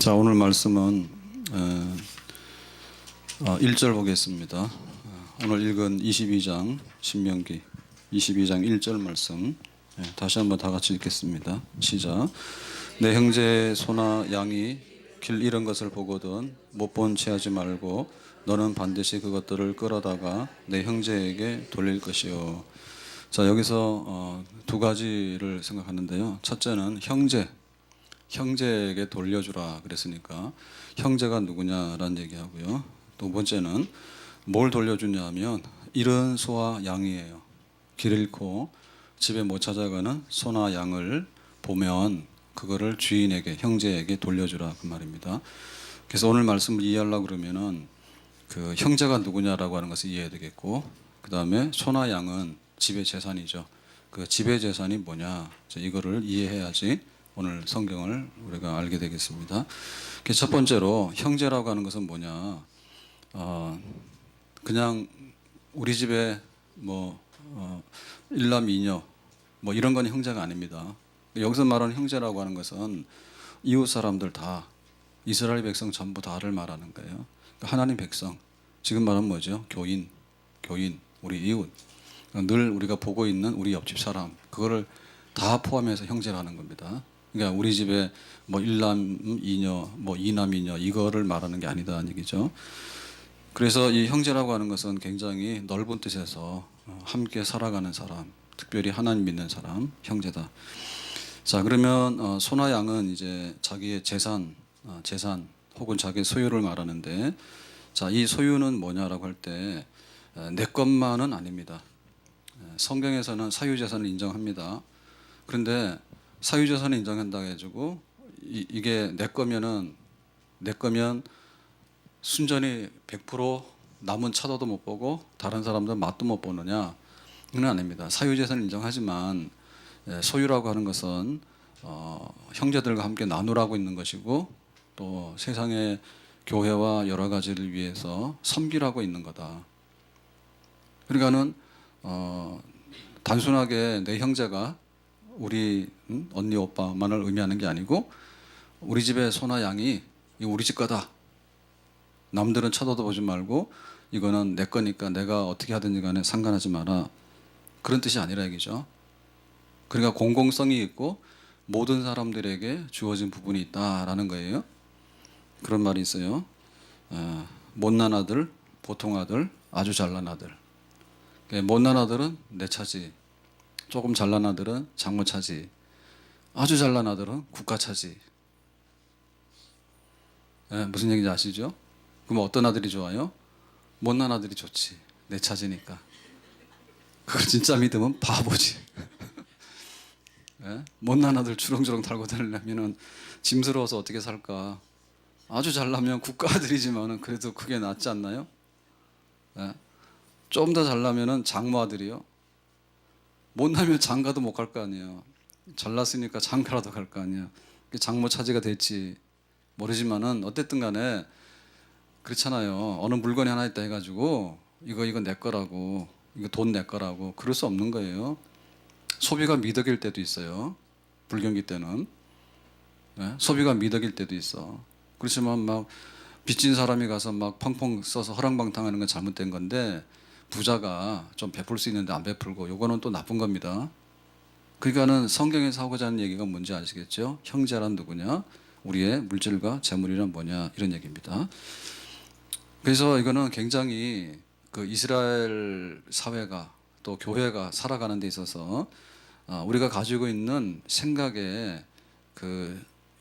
자, 오늘 말씀은 1절 보겠습니다. 오늘 읽은 22장 신명기 22장 1절 말씀 다시 한번 다 같이 읽겠습니다. 시작. 내 형제의 소나 양이 길 잃은 것을 보거든 못 본 채 하지 말고 너는 반드시 그것들을 끌어다가 내 형제에게 돌릴 것이요. 자, 여기서 두 가지를 생각하는데요. 첫째는 형제에게 돌려주라 그랬으니까 형제가 누구냐라는 얘기하고요. 두 번째는 뭘 돌려주냐 하면 잃은 소와 양이에요. 길 잃고 집에 못 찾아가는 소나 양을 보면 그거를 주인에게, 형제에게 돌려주라 그 말입니다. 그래서 오늘 말씀을 이해하려고 그러면은 그 형제가 누구냐라고 하는 것을 이해해야 되겠고, 그 다음에 소나 양은 집의 재산이죠. 그 집의 재산이 뭐냐, 이거를 이해해야지 오늘 성경을 우리가 알게 되겠습니다. 첫 번째로 형제라고 하는 것은 뭐냐? 그냥 우리 집에 일남 이녀 이런 건 형제가 아닙니다. 여기서 말하는 형제라고 하는 것은 이웃 사람들 다, 이스라엘 백성 전부 다를 말하는 거예요. 그러니까 하나님 백성, 지금 말하면 뭐죠? 교인, 우리 이웃, 늘 우리가 보고 있는 우리 옆집 사람, 그거를 다 포함해서 형제라는 겁니다. 그러니까 우리 집에 일남 이녀, 이남 이녀 이거를 말하는 게 아니다는 얘기죠. 그래서 이 형제라고 하는 것은 굉장히 넓은 뜻에서 함께 살아가는 사람, 특별히 하나님 믿는 사람, 형제다. 자, 그러면 소나 양은 이제 자기의 재산 혹은 자기의 소유를 말하는데, 자, 이 소유는 뭐냐라고 할 때 내 것만은 아닙니다. 성경에서는 사유재산을 인정합니다. 그런데 사유재산을 인정한다고 해가지고 이게 내 거면 순전히 100% 남은 쳐다도 못 보고 다른 사람들 맛도 못 보느냐? 그건 아닙니다. 사유재산을 인정하지만 소유라고 하는 것은 형제들과 함께 나누라고 있는 것이고, 또 세상의 교회와 여러 가지를 위해서 섬기라고 있는 거다. 그러니까는 단순하게 내 형제가 우리 언니 오빠만을 의미하는 게 아니고, 우리 집의 소나 양이 이거 우리 집 거다, 남들은 쳐다도 보지 말고 이거는 내 거니까 내가 어떻게 하든지 간에 상관하지 마라, 그런 뜻이 아니라 얘기죠. 그러니까 공공성이 있고 모든 사람들에게 주어진 부분이 있다라는 거예요. 그런 말이 있어요. 못난 아들, 보통 아들, 아주 잘난 아들. 못난 아들은 내 차지, 조금 잘난 아들은 장모 차지, 아주 잘난 아들은 국가 차지. 무슨 얘기인지 아시죠? 그럼 어떤 아들이 좋아요? 못난 아들이 좋지, 내 차지니까. 그걸 진짜 믿으면 바보지. 못난 아들 주렁주렁 달고 다니려면 짐스러워서 어떻게 살까? 아주 잘나면 국가 아들이지만은 그래도 그게 낫지 않나요? 좀 더 잘나면은 장모 아들이요. 못나면 장가도 못 갈 거 아니에요. 잘났으니까 장가라도 갈 거 아니에요. 장모 차지가 됐지 모르지만은 어쨌든 간에 그렇잖아요. 어느 물건이 하나 있다 해가지고 이거 내 거라고, 이거 돈 내 거라고 그럴 수 없는 거예요. 소비가 미덕일 때도 있어요. 불경기 때는 소비가 미덕일 때도 있어. 그렇지만 막 빚진 사람이 가서 막 펑펑 써서 허랑방탕하는 건 잘못된 건데, 부자가 좀 베풀 수 있는데 안 베풀고, 요거는 또 나쁜 겁니다. 그러니까는 성경에서 하고자 하는 얘기가 뭔지 아시겠죠? 형제란 누구냐? 우리의 물질과 재물이란 뭐냐? 이런 얘기입니다. 그래서 이거는 굉장히 그 이스라엘 사회가 또 교회가 살아가는 데 있어서 우리가 가지고 있는 생각에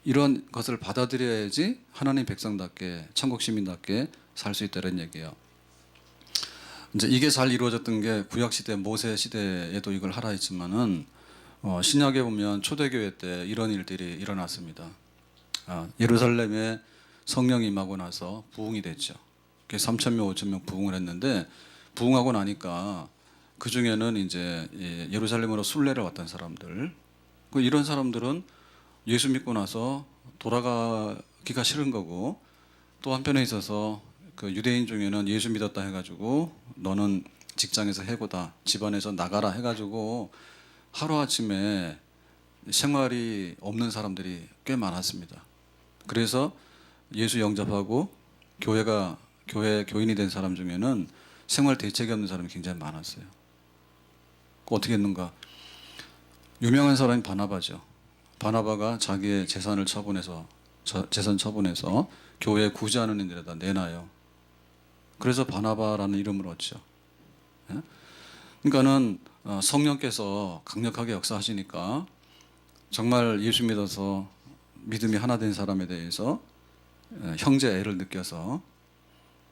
이런 것을 받아들여야지 하나님 백성답게, 천국 시민답게 살 수 있다는 얘기예요. 이제 이게 잘 이루어졌던 게 구약 시대, 모세 시대에도 이걸 하라 했지만은 신약에 보면 초대교회 때 이런 일들이 일어났습니다. 예루살렘에 성령이 임하고 나서 부흥이 됐죠. 3,000명, 5,000명 부흥을 했는데, 부흥하고 나니까 그 중에는 이제 예루살렘으로 순례를 왔던 사람들, 이런 사람들은 예수 믿고 나서 돌아가기가 싫은 거고, 또 한편에 있어서 그 유대인 중에는 예수 믿었다 해가지고 너는 직장에서 해고다, 집안에서 나가라 해가지고 하루아침에 생활이 없는 사람들이 꽤 많았습니다. 그래서 예수 영접하고 교회 교인이 된 사람 중에는 생활 대책이 없는 사람이 굉장히 많았어요. 어떻게 했는가? 유명한 사람이 바나바죠. 바나바가 자기의 재산을 재산 처분해서 교회 구제하는 일에다 내놔요. 그래서 바나바라는 이름을 얻죠. 예? 그러니까는 성령께서 강력하게 역사하시니까 정말 예수 믿어서 믿음이 하나 된 사람에 대해서 형제애를 느껴서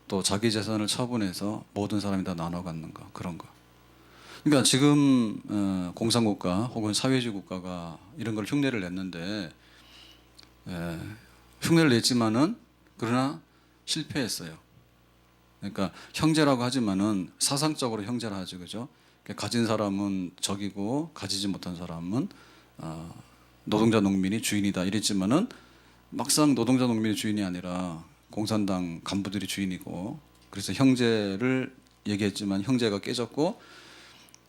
또 자기 재산을 처분해서 모든 사람이 다 나눠 갖는 거, 그런 거. 그러니까 지금 공산국가 혹은 사회주의 국가가 이런 걸 흉내를 냈는데 흉내를 냈지만은 그러나 실패했어요. 그러니까 형제라고 하지만은 사상적으로 형제라 하죠, 그죠? 그러니까 가진 사람은 적이고 가지지 못한 사람은 노동자 농민이 주인이다 이랬지만은 막상 노동자 농민이 주인이 아니라 공산당 간부들이 주인이고, 그래서 형제를 얘기했지만 형제가 깨졌고,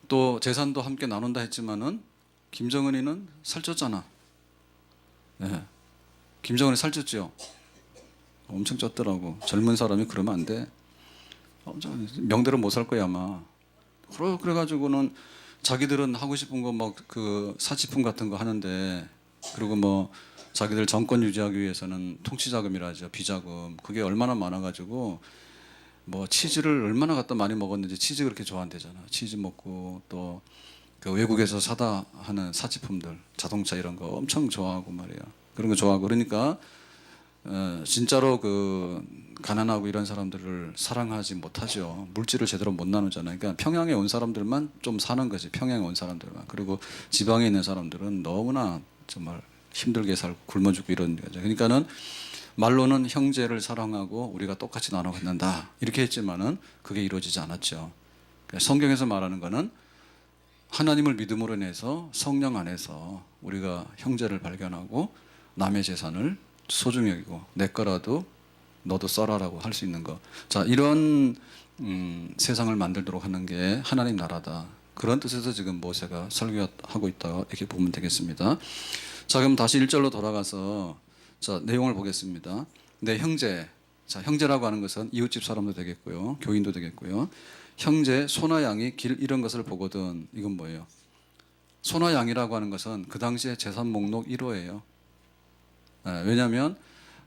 또 재산도 함께 나눈다 했지만은 김정은이는 살쪘잖아. 예. 김정은이 살쪘죠. 엄청 쪘더라고. 젊은 사람이 그러면 안 돼. 명대로 못 살 거야 아마. 그래가지고는 자기들은 하고 싶은 거 막 그 사치품 같은 거 하는데, 그리고 뭐 자기들 정권 유지하기 위해서는 통치자금이라 하죠. 비자금. 그게 얼마나 많아가지고 뭐 치즈를 얼마나 갖다 많이 먹었는지 치즈 그렇게 좋아한대잖아. 치즈 먹고 또 그 외국에서 사다 하는 사치품들, 자동차 이런 거 엄청 좋아하고 말이야. 그런 거 좋아하고 그러니까 진짜로 그 가난하고 이런 사람들을 사랑하지 못하죠. 물질을 제대로 못 나누잖아요. 그러니까 평양에 온 사람들만 좀 사는 거지. 평양에 온 사람들만. 그리고 지방에 있는 사람들은 너무나 정말 힘들게 살고 굶어 죽고 이런 거죠. 그러니까는 말로는 형제를 사랑하고 우리가 똑같이 나눠 갖는다 이렇게 했지만은 그게 이루어지지 않았죠. 그러니까 성경에서 말하는 거는 하나님을 믿음으로 인해서 성령 안에서 우리가 형제를 발견하고 남의 재산을 소중히 여기고 내 거라도 너도 써라라고 할 수 있는 거. 자, 이런 세상을 만들도록 하는 게 하나님 나라다. 그런 뜻에서 지금 모세가 설교하고 있다 이렇게 보면 되겠습니다. 자, 그럼 다시 1절로 돌아가서 자, 내용을 보겠습니다. 내 형제. 자, 형제라고 하는 것은 이웃집 사람도 되겠고요. 교인도 되겠고요. 형제, 소나 양이 길 잃은 것을 보거든. 이건 뭐예요? 소나 양이라고 하는 것은 그 당시에 재산 목록 1호예요. 왜냐하면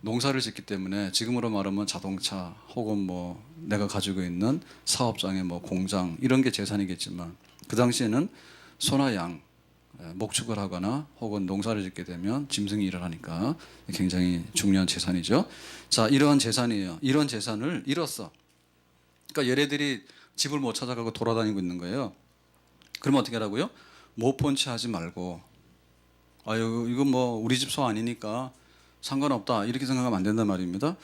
농사를 짓기 때문에 지금으로 말하면 자동차 혹은 뭐 내가 가지고 있는 사업장의 뭐 공장 이런 게 재산이겠지만 그 당시에는 소나 양 목축을 하거나 혹은 농사를 짓게 되면 짐승이 일을 하니까 굉장히 중요한 재산이죠. 자, 이러한 재산이에요. 이런 재산을 잃었어. 그러니까 얘네들이 집을 못 찾아가고 돌아다니고 있는 거예요. 그러면 어떻게 하라고요? 못 본 채 하지 말고 아유 이거 뭐 우리 집 소 아니니까 상관없다 이렇게 생각하면 안 된단 말입니다.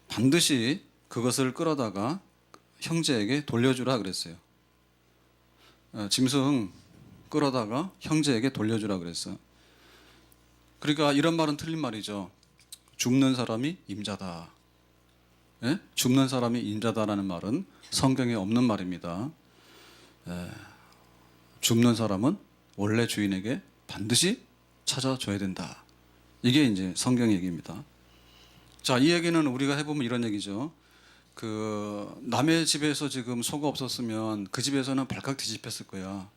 반드시 그것을 끌어다가 형제에게 돌려주라 그랬어요. 짐승 끌어다가 형제에게 돌려주라 그랬어요. 그러니까 이런 말은 틀린 말이죠. 죽는 사람이 임자다. 예? 죽는 사람이 임자다라는 말은 성경에 없는 말입니다. 죽는 사람은 원래 주인에게 반드시 찾아줘야 된다. 이게 이제 성경 얘기입니다. 자, 이 얘기는 우리가 해보면 이런 얘기죠. 그 남의 집에서 지금 소가 없었으면 그 집에서는 발칵 뒤집혔을 거야.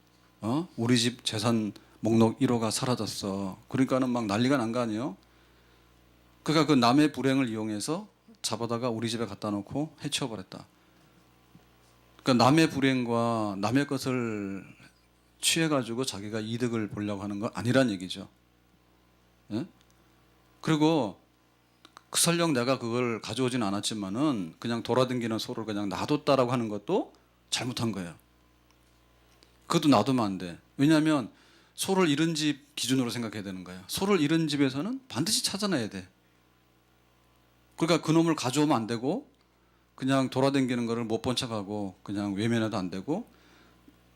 우리 집 재산 목록 1호가 사라졌어. 그러니까는 막 난리가 난 거 아니에요? 그러니까 그 남의 불행을 이용해서 잡아다가 우리 집에 갖다 놓고 해치워버렸다. 그러니까 남의 불행과 남의 것을 취해가지고 자기가 이득을 보려고 하는 건 아니란 얘기죠. 예? 그리고 설령 내가 그걸 가져오진 않았지만은 그냥 돌아다니는 소를 그냥 놔뒀다라고 하는 것도 잘못한 거예요. 그것도 놔두면 안 돼. 왜냐하면 소를 잃은 집 기준으로 생각해야 되는 거야. 소를 잃은 집에서는 반드시 찾아내야 돼. 그러니까 그놈을 가져오면 안 되고 그냥 돌아다니는 거를 못 본 척하고 그냥 외면해도 안 되고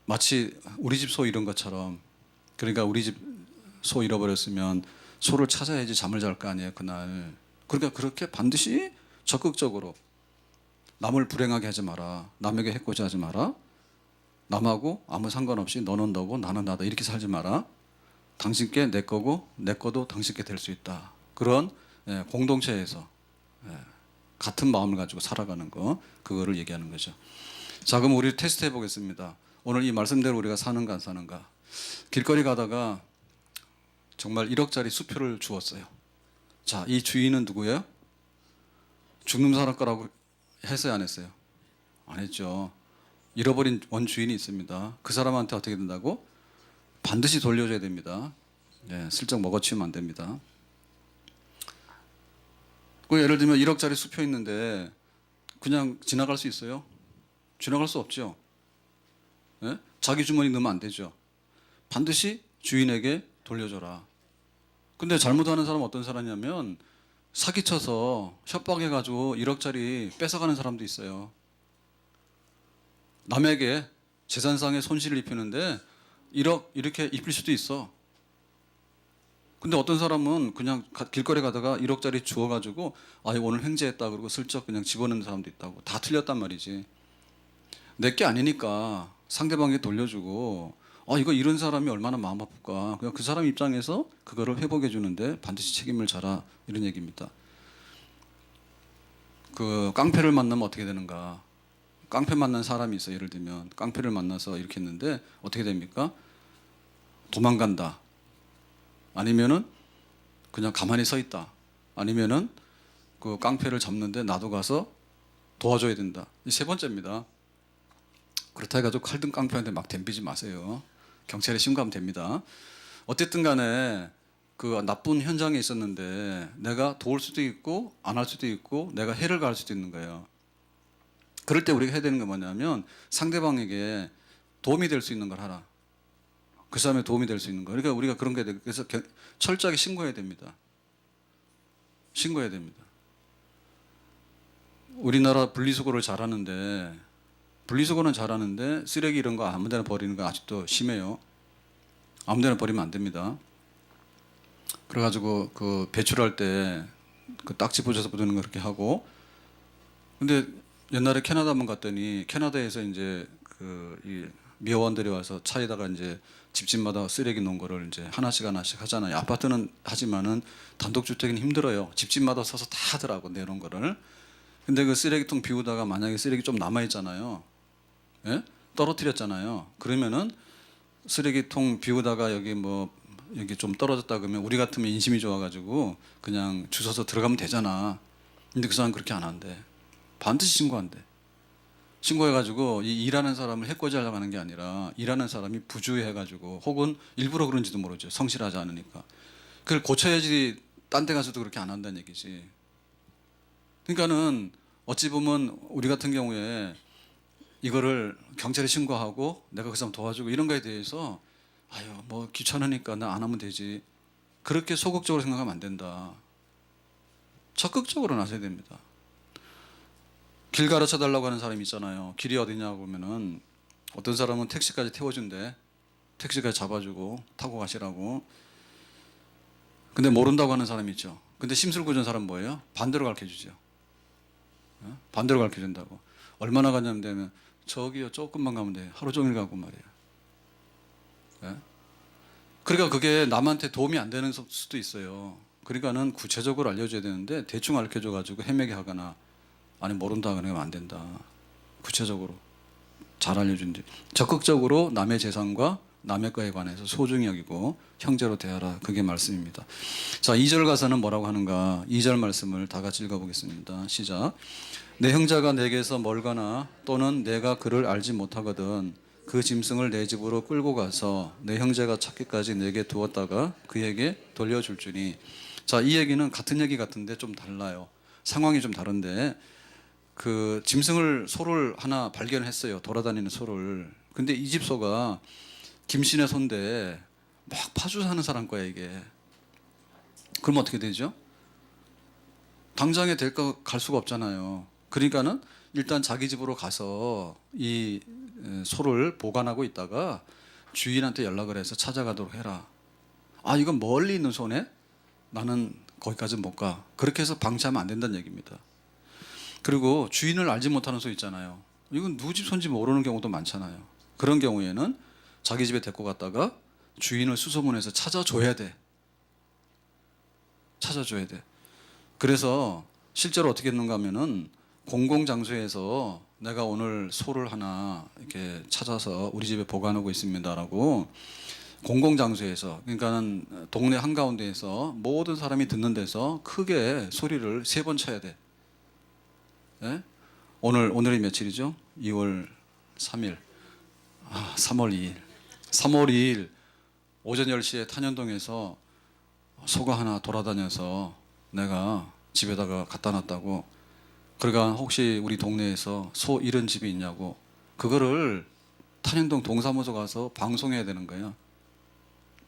마치 우리 집 소 잃은 것처럼. 그러니까 우리 집 소 잃어버렸으면 소를 찾아야지 잠을 잘 거 아니에요 그날. 그러니까 그렇게 반드시 적극적으로 남을 불행하게 하지 마라. 남에게 해코지 하지 마라. 남하고 아무 상관없이 너는 너고 나는 나다 이렇게 살지 마라. 당신께 내 거고 내 거도 당신께 될 수 있다. 그런 공동체에서 같은 마음을 가지고 살아가는 거, 그거를 얘기하는 거죠. 자, 그럼 우리 테스트 해보겠습니다. 오늘 이 말씀대로 우리가 사는가 안 사는가. 길거리 가다가 정말 1억짜리 수표를 주었어요. 자, 이 주인은 누구예요? 죽는 사람 거라고 했어요, 안 했어요? 안 했죠. 잃어버린 원주인이 있습니다. 그 사람한테 어떻게 된다고? 반드시 돌려줘야 됩니다. 예, 슬쩍 먹어치우면 안 됩니다. 그 예를 들면 1억짜리 수표 있는데 그냥 지나갈 수 있어요? 지나갈 수 없죠. 예? 자기 주머니 넣으면 안 되죠. 반드시 주인에게 돌려줘라. 근데 잘못하는 사람은 어떤 사람이냐면 사기쳐서 협박해가지고 1억짜리 뺏어가는 사람도 있어요. 남에게 재산상의 손실을 입히는데 1억 이렇게 입힐 수도 있어. 근데 어떤 사람은 그냥 길거리 가다가 1억짜리 주워가지고 아 이거 오늘 횡재했다 그러고 슬쩍 그냥 집어넣는 사람도 있다고. 다 틀렸단 말이지. 내게 아니니까 상대방에게 돌려주고 아 이거 잃은 사람이 얼마나 마음 아플까. 그냥 그 사람 입장에서 그거를 회복해 주는데 반드시 책임을 져라 이런 얘기입니다. 그 깡패를 만나면 어떻게 되는가. 깡패 만난 사람이 있어. 예를 들면 깡패를 만나서 이렇게 했는데 어떻게 됩니까? 도망간다. 아니면은 그냥 가만히 서 있다. 아니면은 그 깡패를 잡는데 나도 가서 도와줘야 된다. 이 세 번째입니다. 그렇다 해가지고 칼든 깡패한테 막 덤비지 마세요. 경찰에 신고하면 됩니다. 어쨌든 간에 그 나쁜 현장에 있었는데 내가 도울 수도 있고 안 할 수도 있고 내가 해를 가할 수도 있는 거예요. 그럴 때 우리가 해야 되는 건 뭐냐면 상대방에게 도움이 될 수 있는 걸 하라. 그 사람의 도움이 될 수 있는 거. 그러니까 우리가 그런 게 돼. 그래서 철저하게 신고해야 됩니다. 신고해야 됩니다. 우리나라 분리수거를 잘하는데 분리수거는 잘하는데 쓰레기 이런 거 아무데나 버리는 거 아직도 심해요. 아무데나 버리면 안 됩니다. 그래가지고 그 배출할 때 그 딱지 붙여서 부드는 거 그렇게 하고. 근데 옛날에 캐나다 한번 갔더니 캐나다에서 이제 그 이 미화원들이 와서 차에다가 이제 집집마다 쓰레기 놓은 거를 이제 하나씩 하잖아요. 아파트는 하지만은 단독주택은 힘들어요. 집집마다 서서 다 하더라고 내놓은 거를. 근데 그 쓰레기통 비우다가 만약에 쓰레기 좀 남아 있잖아요. 예? 떨어뜨렸잖아요. 그러면은 쓰레기통 비우다가 여기 뭐 여기 좀 떨어졌다 그러면 우리 같으면 인심이 좋아가지고 그냥 주워서 들어가면 되잖아. 근데 그 사람 그렇게 안 한대. 반드시 신고한대. 신고해가지고 이 일하는 사람을 해코지하려고 하는 게 아니라 일하는 사람이 부주의해가지고 혹은 일부러 그런지도 모르죠. 성실하지 않으니까. 그걸 고쳐야지 딴 데 가서도 그렇게 안 한다는 얘기지. 그러니까는 어찌 보면 우리 같은 경우에 이거를 경찰에 신고하고 내가 그 사람 도와주고 이런 거에 대해서 아유 뭐 귀찮으니까 나 안 하면 되지. 그렇게 소극적으로 생각하면 안 된다. 적극적으로 나서야 됩니다. 길 가르쳐 달라고 하는 사람이 있잖아요. 길이 어디냐고 그러면은 어떤 사람은 택시까지 태워준대. 택시까지 잡아주고 타고 가시라고. 근데 모른다고 하는 사람이 있죠. 근데 심술궂은 사람 뭐예요? 반대로 가르쳐주죠. 반대로 가르쳐준다고. 얼마나 가냐면 되면 저기요 조금만 가면 돼요. 하루 종일 가고 말이에요. 그러니까 그게 남한테 도움이 안 되는 수도 있어요. 그러니까는 구체적으로 알려줘야 되는데 대충 알려줘가지고 헤매게 하거나 아니 모른다 그러면 안 된다. 구체적으로 잘 알려준지 적극적으로 남의 재산과 남의 거에 관해서 소중히 여기고 형제로 대하라. 그게 말씀입니다. 자, 2절 가서는 뭐라고 하는가. 2절 말씀을 다 같이 읽어보겠습니다. 시작. 내 형제가 내게서 멀거나 또는 내가 그를 알지 못하거든 그 짐승을 내 집으로 끌고 가서 내 형제가 찾기까지 내게 두었다가 그에게 돌려줄 주니. 자, 이 얘기는 같은 얘기 같은데 좀 달라요. 상황이 좀 다른데 그 짐승을 소를 하나 발견했어요. 돌아다니는 소를. 근데 이 집 소가 김신의 소인데 막 파주 사는 사람 거야 이게. 그럼 어떻게 되죠? 당장에 데리고 갈 수가 없잖아요. 그러니까는 일단 자기 집으로 가서 이 소를 보관하고 있다가 주인한테 연락을 해서 찾아가도록 해라. 아 이건 멀리 있는 소네? 나는 거기까지 못 가. 그렇게 해서 방치하면 안 된다는 얘기입니다. 그리고 주인을 알지 못하는 소 있잖아요. 이건 누구 집 손지 모르는 경우도 많잖아요. 그런 경우에는 자기 집에 데리고 갔다가 주인을 수소문해서 찾아줘야 돼. 찾아줘야 돼. 그래서 실제로 어떻게 했는가 하면은 공공장소에서 내가 오늘 소를 하나 이렇게 찾아서 우리 집에 보관하고 있습니다라고 공공장소에서, 그러니까는 동네 한가운데에서 모든 사람이 듣는 데서 크게 소리를 3번 쳐야 돼. 예? 오늘이 며칠이죠? 2월 3일. 3월 2일. 3월 2일 오전 10시에 탄현동에서 소가 하나 돌아다녀서 내가 집에다가 갖다 놨다고. 그러니까 혹시 우리 동네에서 소 잃은 집이 있냐고. 그거를 탄현동 동사무소 가서 방송해야 되는 거예요.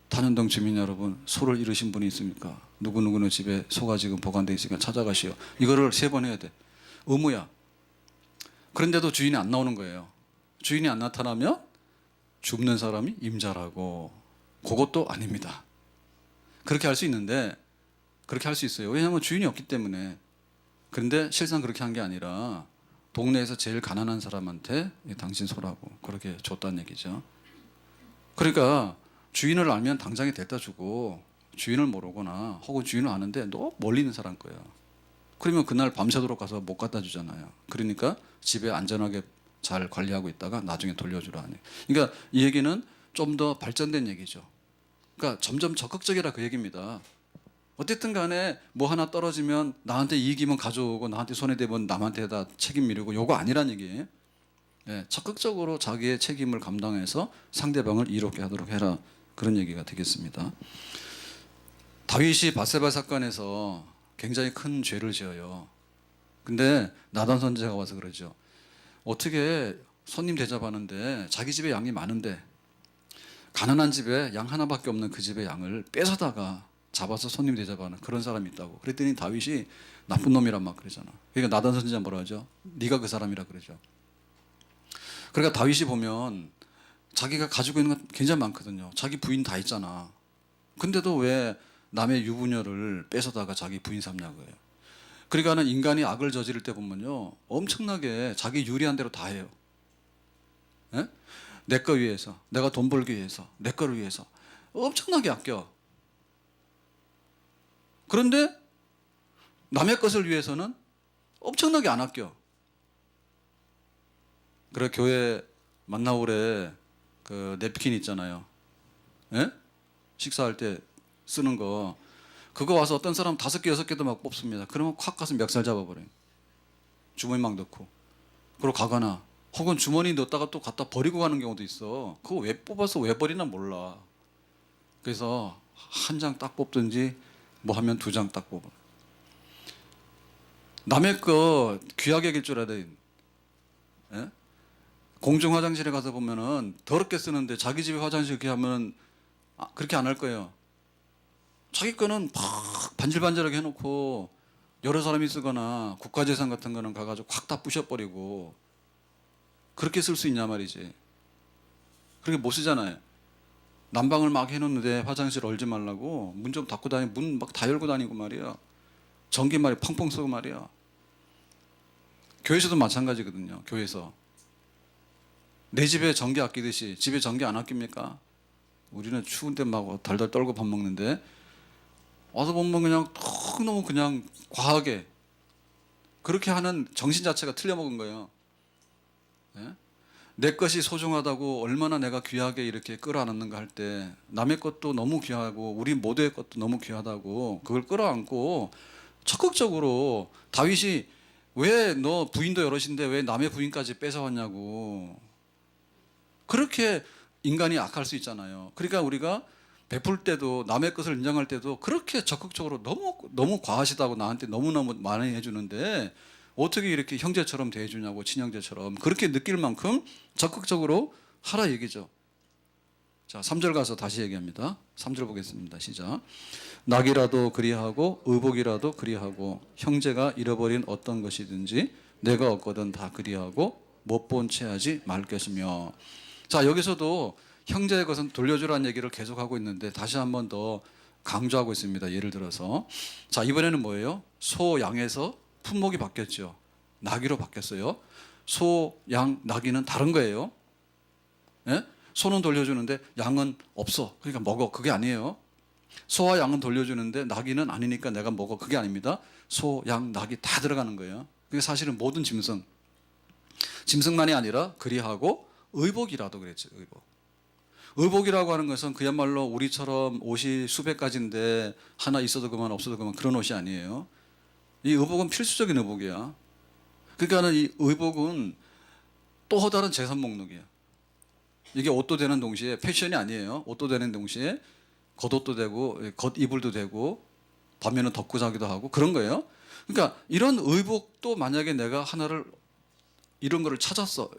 탄현동 주민 여러분, 소를 잃으신 분이 있습니까? 누구누구는 집에 소가 지금 보관되어 있으니까 찾아가시오. 이거를 3번 해야 돼. 의무야. 그런데도 주인이 안 나오는 거예요. 주인이 안 나타나면 줍는 사람이 임자라고. 그것도 아닙니다. 그렇게 할 수 있는데, 그렇게 할 수 있어요. 왜냐하면 주인이 없기 때문에. 그런데 실상 그렇게 한 게 아니라 동네에서 제일 가난한 사람한테 당신 소라고 그렇게 줬다는 얘기죠. 그러니까 주인을 알면 당장에 데려다 주고, 주인을 모르거나 혹은 주인을 아는데 너무 멀리 있는 사람 거예요. 그러면 그날 밤새도록 가서 못 갖다 주잖아요. 그러니까 집에 안전하게 잘 관리하고 있다가 나중에 돌려주라 하니. 그러니까 이 얘기는 좀 더 발전된 얘기죠. 그러니까 점점 적극적이라 그 얘기입니다. 어쨌든 간에 뭐 하나 떨어지면 나한테 이익이면 가져오고 나한테 손해되면 남한테다 책임 미루고, 요거 아니란 얘기예요. 예, 적극적으로 자기의 책임을 감당해서 상대방을 이롭게 하도록 해라, 그런 얘기가 되겠습니다. 다윗이 밧세바 사건에서 굉장히 큰 죄를 지어요. 근데 나단 선지자가 와서 그러죠. 어떻게 손님 대접하는데 자기 집에 양이 많은데, 가난한 집에 양 하나밖에 없는 그 집의 양을 뺏어다가 잡아서 손님 대접하는 그런 사람이 있다고. 그랬더니 다윗이 나쁜 놈이란 막 그러잖아. 그러니까 나단 선지자 뭐라 하죠? 네가 그 사람이라 그러죠. 그러니까 다윗이 보면 자기가 가지고 있는 건 굉장히 많거든요. 자기 부인 다 있잖아. 근데도 왜 남의 유부녀를 뺏어다가 자기 부인 삼냐고요. 그러니까는 인간이 악을 저지를 때 보면요, 엄청나게 자기 유리한 대로 다 해요. 예? 내 거 위해서, 내가 돈 벌기 위해서, 내 거를 위해서 엄청나게 아껴. 그런데 남의 것을 위해서는 엄청나게 안 아껴. 그래, 교회 만나오래 그 냅킨 있잖아요. 예? 식사할 때 쓰는 거. 그거 와서 어떤 사람 5개, 6개도 막 뽑습니다. 그러면 콱 가서 멱살 잡아버려요. 주머니 막 넣고. 그리고 가거나 혹은 주머니 넣었다가 또 갖다 버리고 가는 경우도 있어. 그거 왜 뽑아서 왜 버리나 몰라. 그래서 한 장 딱 뽑든지 뭐 하면 2장 딱 뽑아. 남의 거 귀하게 여길 줄 알아야. 예? 공중 화장실에 가서 보면은 더럽게 쓰는데 자기 집에 화장실 이렇게 하면 그렇게 안 할 거예요. 자기 거는 막 반질반질하게 해놓고 여러 사람이 쓰거나 국가재산 같은 거는 가가지고 확 다 부셔버리고, 그렇게 쓸 수 있냐 말이지. 그렇게 못 쓰잖아요. 난방을 막 해놓는데 화장실 얼지 말라고 문 좀 닫고 다니고 문 막 다 열고 다니고 말이야. 전기 말이 펑펑 쏘고 말이야. 교회에서도 마찬가지거든요. 교회에서 내 집에 전기 아끼듯이 집에 전기 안 아낍니까? 우리는 추운데 막 달달 떨고 밥 먹는데 와서 보면 그냥 너무 그냥 과하게 그렇게 하는 정신 자체가 틀려먹은 거예요. 예? 내 것이 소중하다고 얼마나 내가 귀하게 이렇게 끌어안는가 할 때, 남의 것도 너무 귀하고 우리 모두의 것도 너무 귀하다고 그걸 끌어안고 적극적으로, 다윗이 왜 너 부인도 여럿인데 왜 남의 부인까지 뺏어왔냐고. 그렇게 인간이 악할 수 있잖아요. 그러니까 우리가 베풀 때도 남의 것을 인정할 때도 그렇게 적극적으로 너무 과하시다고 나한테 너무너무 많이 해주는데 어떻게 이렇게 형제처럼 대해주냐고, 친형제처럼. 그렇게 느낄 만큼 적극적으로 하라 얘기죠. 자, 3절 가서 다시 얘기합니다. 3절 보겠습니다. 시작. 낙이라도 그리하고 의복이라도 그리하고 형제가 잃어버린 어떤 것이든지 내가 얻거든 다 그리하고 못 본 채 하지 말 것이며. 자, 여기서도 형제의 것은 돌려주라는 얘기를 계속하고 있는데 다시 한 번 더 강조하고 있습니다. 예를 들어서 자, 이번에는 뭐예요? 소, 양에서 품목이 바뀌었죠. 나귀로 바뀌었어요. 소, 양, 나귀는 다른 거예요. 예? 소는 돌려주는데 양은 없어. 그러니까 먹어. 그게 아니에요. 소와 양은 돌려주는데 나귀는 아니니까 내가 먹어. 그게 아닙니다. 소, 양, 나귀 다 들어가는 거예요. 그게 사실은 모든 짐승만이 아니라 그리하고 의복이라도 그랬죠. 의복. 의복이라고 하는 것은 그야말로 우리처럼 옷이 수백 가지인데 하나 있어도 그만 없어도 그만 그런 옷이 아니에요. 이 의복은 필수적인 의복이야. 그러니까는 이 의복은 또 다른 재산 목록이야. 이게 옷도 되는 동시에 패션이 아니에요. 옷도 되는 동시에 겉옷도 되고 겉이불도 되고 밤에는 덮고 자기도 하고 그런 거예요. 그러니까 이런 의복도 만약에 내가 하나를 이런 거를 찾았어.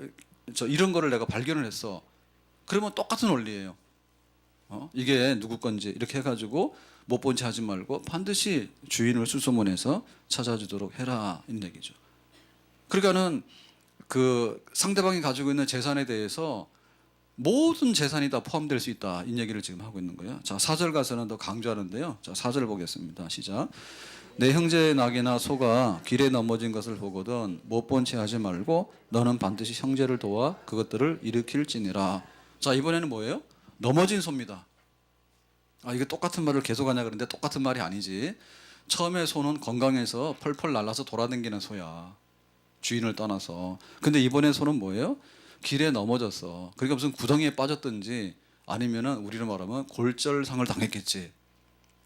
이런 거를 내가 발견을 했어. 그러면 똑같은 원리예요. 이게 누구 건지 이렇게 해가지고 못 본 채 하지 말고 반드시 주인을 수소문해서 찾아주도록 해라 이런 얘기죠. 그러니까는 그 상대방이 가지고 있는 재산에 대해서 모든 재산이 다 포함될 수 있다. 이 얘기를 지금 하고 있는 거예요. 자, 4절 가서는 더 강조하는데요. 자, 4절 보겠습니다. 시작. 내 형제의 낙이나 소가 길에 넘어진 것을 보거든 못 본 채 하지 말고 너는 반드시 형제를 도와 그것들을 일으킬지니라. 자, 이번에는 뭐예요? 넘어진 소입니다. 이게 똑같은 말을 계속하냐 그러는데 똑같은 말이 아니지. 처음에 소는 건강해서 펄펄 날아서 돌아다니는 소야. 주인을 떠나서. 근데 이번에 소는 뭐예요? 길에 넘어졌어. 그러니까 무슨 구덩이에 빠졌든지 아니면은 우리로 말하면 골절상을 당했겠지.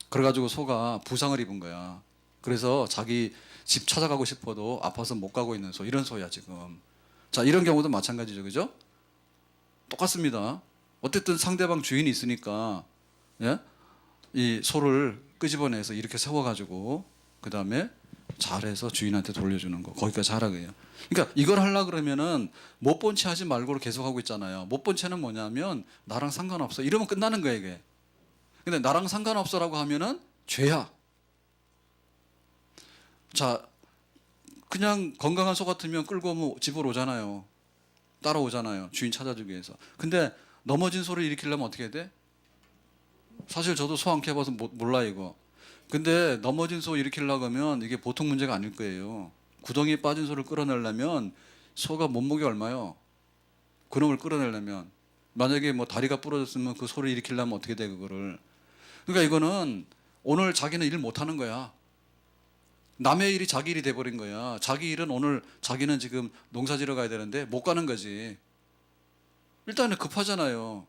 그래가지고 소가 부상을 입은 거야. 그래서 자기 집 찾아가고 싶어도 아파서 못 가고 있는 소. 이런 소야 지금. 자, 이런 경우도 마찬가지죠. 그죠? 똑같습니다. 어쨌든 상대방 주인이 있으니까 예? 이 소를 끄집어내서 이렇게 세워가지고 그 다음에 잘해서 주인한테 돌려주는 거. 거기까지 하라고요. 그러니까 이걸 하려 그러면은 못 본 채 하지 말고를 계속하고 있잖아요. 못 본 채는 뭐냐면 나랑 상관없어. 이러면 끝나는 거예요 이게. 근데 나랑 상관없어라고 하면은 죄야. 자, 그냥 건강한 소 같으면 끌고 오면 집으로 오잖아요. 따라오잖아요. 주인 찾아주기 위해서. 근데 넘어진 소를 일으키려면 어떻게 해야 돼? 사실 저도 소 안 캐봐서 몰라 이거. 근데 넘어진 소 일으키려고 하면 이게 보통 문제가 아닐 거예요. 구덩이에 빠진 소를 끌어내려면 소가 몸무게 얼마요? 그놈을 끌어내려면 만약에 뭐 다리가 부러졌으면 그 소를 일으키려면 어떻게 돼 그거를. 그러니까 이거는 오늘 자기는 일 못하는 거야. 남의 일이 자기 일이 돼버린 거야. 자기 일은 오늘 자기는 지금 농사 지러 가야 되는데 못 가는 거지. 일단은 급하잖아요.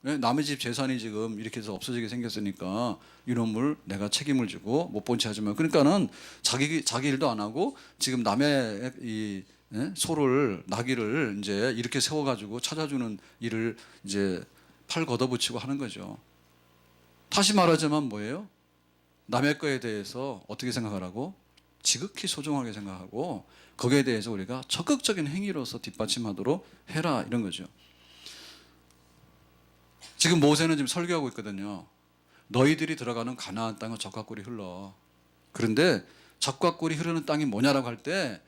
남의 집 재산이 지금 이렇게 해서 없어지게 생겼으니까 이놈을 내가 책임을 지고 못 본 채 하지만 그러니까는 자기 일도 안 하고 지금 남의 이 소를 나귀를 이제 이렇게 세워가지고 찾아주는 일을 이제 팔 걷어붙이고 하는 거죠. 다시 말하자면 뭐예요? 남의 거에 대해서 어떻게 생각하라고? 지극히 소중하게 생각하고 거기에 대해서 우리가 적극적인 행위로서 뒷받침하도록 해라 이런 거죠. 지금 모세는 지금 설교하고 있거든요. 너희들이 들어가는 가나안 땅은 젖과 꿀이 흘러. 그런데 젖과 꿀이 흐르는 땅이 뭐냐라고 할 때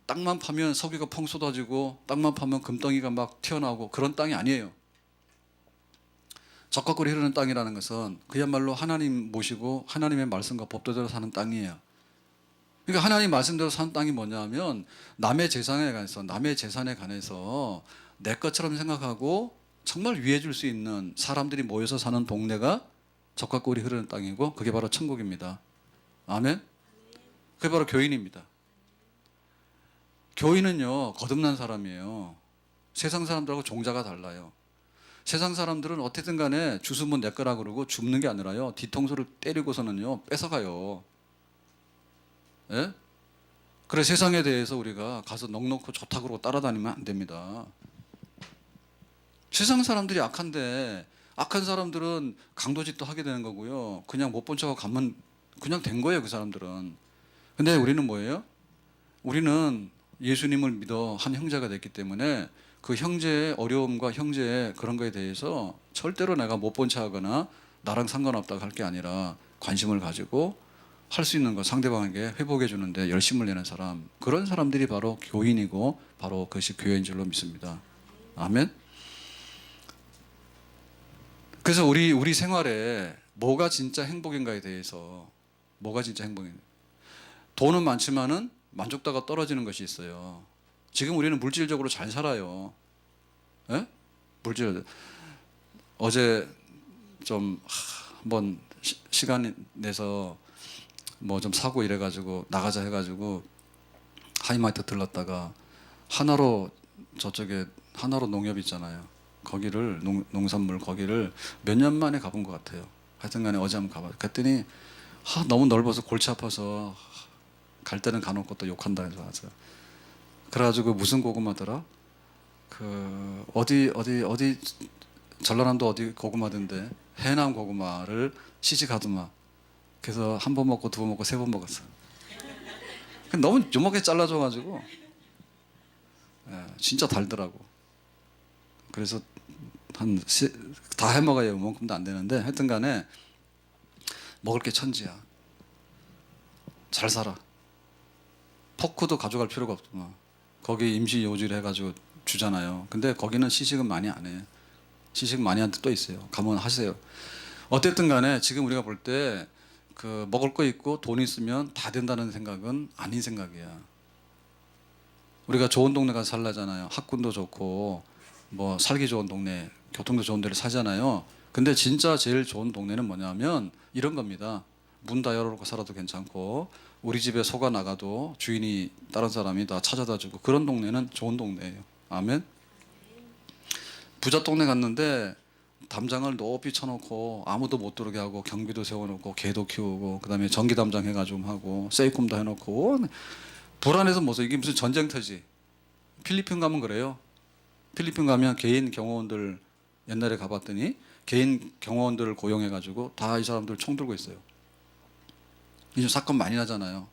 땅만 파면 석유가 펑 쏟아지고 땅만 파면 금덩이가 막 튀어나오고 그런 땅이 아니에요. 젖과 꿀이 흐르는 땅이라는 것은 그야말로 하나님 모시고 하나님의 말씀과 법도대로 사는 땅이에요. 그러니까 하나님 말씀대로 사는 땅이 뭐냐면 남의 재산에 관해서 내 것처럼 생각하고 정말 위해 줄 수 있는 사람들이 모여서 사는 동네가 젖과 꿀이 흐르는 땅이고 그게 바로 천국입니다. 아멘? 그게 바로 교인입니다. 교인은요 거듭난 사람이에요. 세상 사람들하고 종자가 달라요. 세상 사람들은 어쨌든 간에 주스면 내 거라 그러고 줍는 게 아니라요 뒤통수를 때리고서는요 뺏어가요. 예? 그래 세상에 대해서 우리가 가서 넉넉고 좋다 그러고 따라다니면 안 됩니다. 세상 사람들이 악한데 악한 사람들은 강도짓도 하게 되는 거고요. 그냥 못 본 척하고 가면 그냥 된 거예요 그 사람들은. 근데 우리는 뭐예요? 우리는 예수님을 믿어 한 형제가 됐기 때문에 그 형제의 어려움과 형제의 그런 거에 대해서 절대로 내가 못 본 척하거나 나랑 상관없다고 할 게 아니라 관심을 가지고 할 수 있는 거 상대방에게 회복해 주는데 열심을 내는 사람, 그런 사람들이 바로 교인이고 바로 그것이 교회인 줄로 믿습니다. 아멘. 그래서 우리 생활에 뭐가 진짜 행복인가에 대해서 뭐가 진짜 행복인가? 돈은 많지만은 만족도가 떨어지는 것이 있어요. 지금 우리는 물질적으로 잘 살아요. 예? 물질. 어제 좀 한번 시간 내서 뭐 좀 사고 이래가지고 나가자 해가지고 하이마이트 들렀다가 하나로 저쪽에 하나로 농협 있잖아요. 거기를 농산물 거기를 몇 년 만에 가본 것 같아요. 하여튼간에 어제 한번 가봐. 그랬더니 너무 넓어서 골치 아파서 갈 때는 가놓고 또 욕한다 해서 하죠. 그래가지고 무슨 고구마더라? 그 어디 전라남도 어디 고구마던데 해남 고구마를 시식하더만. 그래서 한 번 먹고 두 번 먹고 세 번 먹었어. 너무 요먹게 잘라줘가지고 진짜 달더라고. 그래서 다 해먹어야 요만큼도 안 되는데 하여튼간에 먹을 게 천지야. 잘 살아. 포크도 가져갈 필요가 없구만. 거기 임시 요지를 해가지고 주잖아요. 근데 거기는 시식은 많이 안 해. 시식 많이 하는 데 또 있어요. 가면 하세요. 어쨌든 간에 지금 우리가 볼 때 그 먹을 거 있고 돈 있으면 다 된다는 생각은 아닌 생각이야. 우리가 좋은 동네 가서 살라잖아요. 학군도 좋고 뭐 살기 좋은 동네, 교통도 좋은 데를 사잖아요. 근데 진짜 제일 좋은 동네는 뭐냐면 이런 겁니다. 문 다 열어놓고 살아도 괜찮고 우리 집에 소가 나가도 주인이 다른 사람이 다 찾아다 주고 그런 동네는 좋은 동네예요. 아멘. 부자 동네 갔는데 담장을 높이 쳐놓고 아무도 못 들어오게 하고 경비도 세워놓고 개도 키우고 그다음에 전기 담장 해가지고 하고 세이쿰도 해놓고 불안해서 뭐서 이게 무슨 전쟁터지. 필리핀 가면 그래요. 필리핀 가면 개인 경호원들 옛날에 가봤더니 개인 경호원들을 고용해가지고 다 이 사람들 총 들고 있어요. 요즘 사건 많이 나잖아요.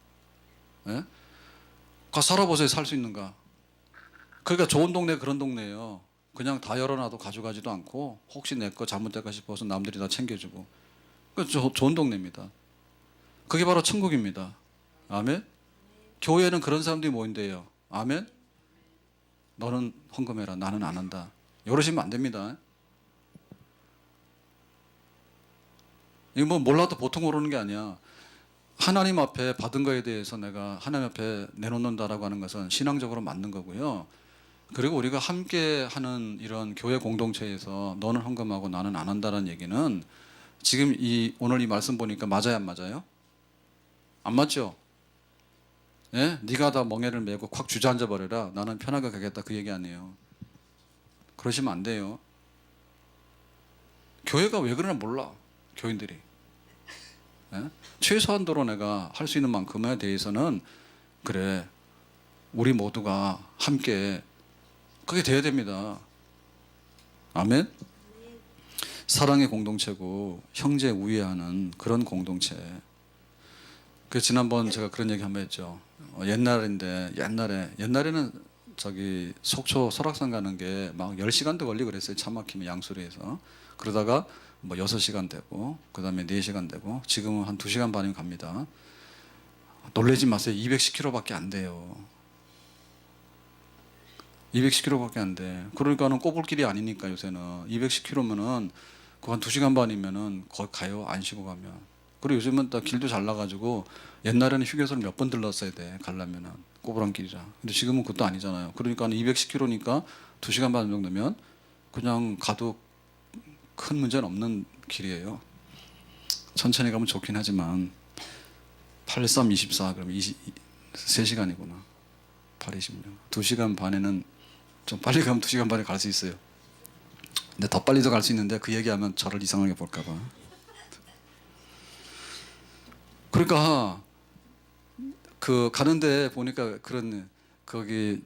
예? 가 살아보세요. 살 수 있는가. 그러니까 좋은 동네 그런 동네예요. 그냥 다 열어놔도 가져가지도 않고 혹시 내 거 잘못될까 싶어서 남들이 다 챙겨주고 좋은 동네입니다. 그게 바로 천국입니다. 아멘. 교회는 그런 사람들이 모인대요. 아멘. 너는 헌금해라. 나는 안 한다. 이러시면 안 됩니다. 이거 뭐 몰라도 보통 오르는 게 아니야. 하나님 앞에 받은 거에 대해서 내가 하나님 앞에 내놓는다라고 하는 것은 신앙적으로 맞는 거고요. 그리고 우리가 함께 하는 이런 교회 공동체에서 너는 헌금하고 나는 안 한다는 얘기는 지금 오늘 이 말씀 보니까 맞아요, 안 맞아요? 안 맞죠? 예? 네가 다 멍에를 메고 콱 주저앉아 버려라. 나는 편하게 가겠다 그 얘기 아니에요. 그러시면 안 돼요. 교회가 왜 그러나 몰라. 교인들이. 예? 최소한도로 내가 할 수 있는 만큼에 대해서는 그래. 우리 모두가 함께 그게 돼야 됩니다. 아멘. 사랑의 공동체고 형제 우애하는 그런 공동체. 그 지난번 제가 그런 얘기 한번 했죠. 옛날에는 저기 속초 설악산 가는 게 막 10시간도 걸리고 그랬어요. 차 막히면 양수리에서. 그러다가 뭐 6시간 되고 그다음에 4시간 되고 지금은 한 2시간 반이면 갑니다. 놀라지 마세요. 210km밖에 안 돼요. 210km밖에 안 돼. 그러니까는 꼬불길이 아니니까 요새는 210km면은 그 한 2시간 반이면은 거기 가요. 안 쉬고 가면. 그리고 요즘은 또 길도 잘 나가지고 옛날에는 휴게소를 몇 번 들렀어야 돼. 가려면은 꼬불한 길이라. 근데 지금은 그것도 아니잖아요. 그러니까 210km니까 2시간 반 정도면 그냥 가도 큰 문제는 없는 길이에요. 천천히 가면 좋긴 하지만 83, 24 그러면 3시간이구나. 8, 26. 2시간 반에는 좀 빨리 가면 2시간 반에 갈 수 있어요. 근데 더 빨리도 갈 수 있는데 그 얘기하면 저를 이상하게 볼까 봐. 그러니까 그 가는데 보니까 그런 거기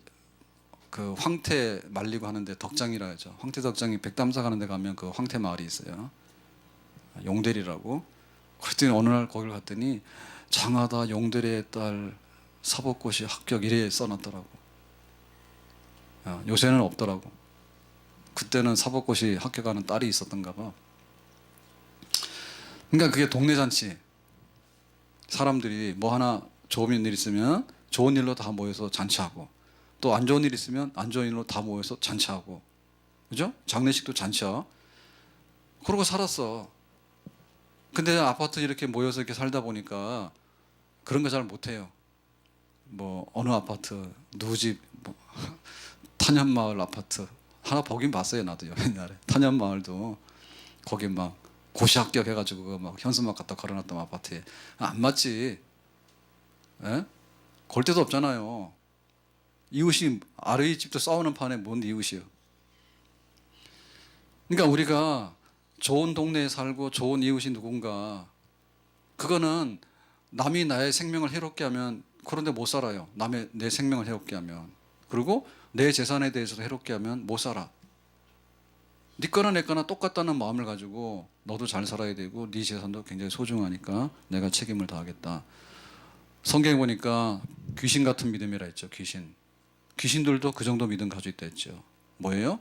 그 황태 말리고 하는데 덕장이라 하죠. 황태 덕장이 백담사 가는데 가면 그 황태 마을이 있어요. 용대리라고. 그랬더니 어느 날 거기를 갔더니 장하다 용대리의 딸 사법고시 합격 이래 써놨더라고. 요새는 없더라고. 그때는 사법고시 합격하는 딸이 있었던가 봐. 그러니까 그게 동네 잔치. 사람들이 뭐 하나 좋은 일 있으면 좋은 일로 다 모여서 잔치하고 또 안 좋은 일 있으면 안 좋은 일로 다 모여서 잔치하고 그죠? 장례식도 잔치야. 그러고 살았어. 근데 아파트 이렇게 모여서 이렇게 살다 보니까 그런 거 잘 못해요. 뭐 어느 아파트 누구 집 뭐, 탄현마을 아파트 하나 보긴 봤어요. 나도요. 옛날에 탄현마을도 거기 막 고시 합격해가지고 그거 막 현수막 갖다 걸어놨던 아파트에 안 맞지. 예? 걸 데도 없잖아요. 이웃이 아르이 집도 싸우는 판에 뭔 이웃이요. 그러니까 우리가 좋은 동네에 살고 좋은 이웃이 누군가, 그거는 남이 나의 생명을 해롭게 하면 그런데 못 살아요. 남의 내 생명을 해롭게 하면. 그리고 내 재산에 대해서도 해롭게 하면 못 살아. 네 거나 내 거나 똑같다는 마음을 가지고 너도 잘 살아야 되고 네 재산도 굉장히 소중하니까 내가 책임을 다하겠다. 성경에 보니까 귀신 같은 믿음이라 했죠. 귀신들도 그 정도 믿음 가지고 있다 했죠. 뭐예요?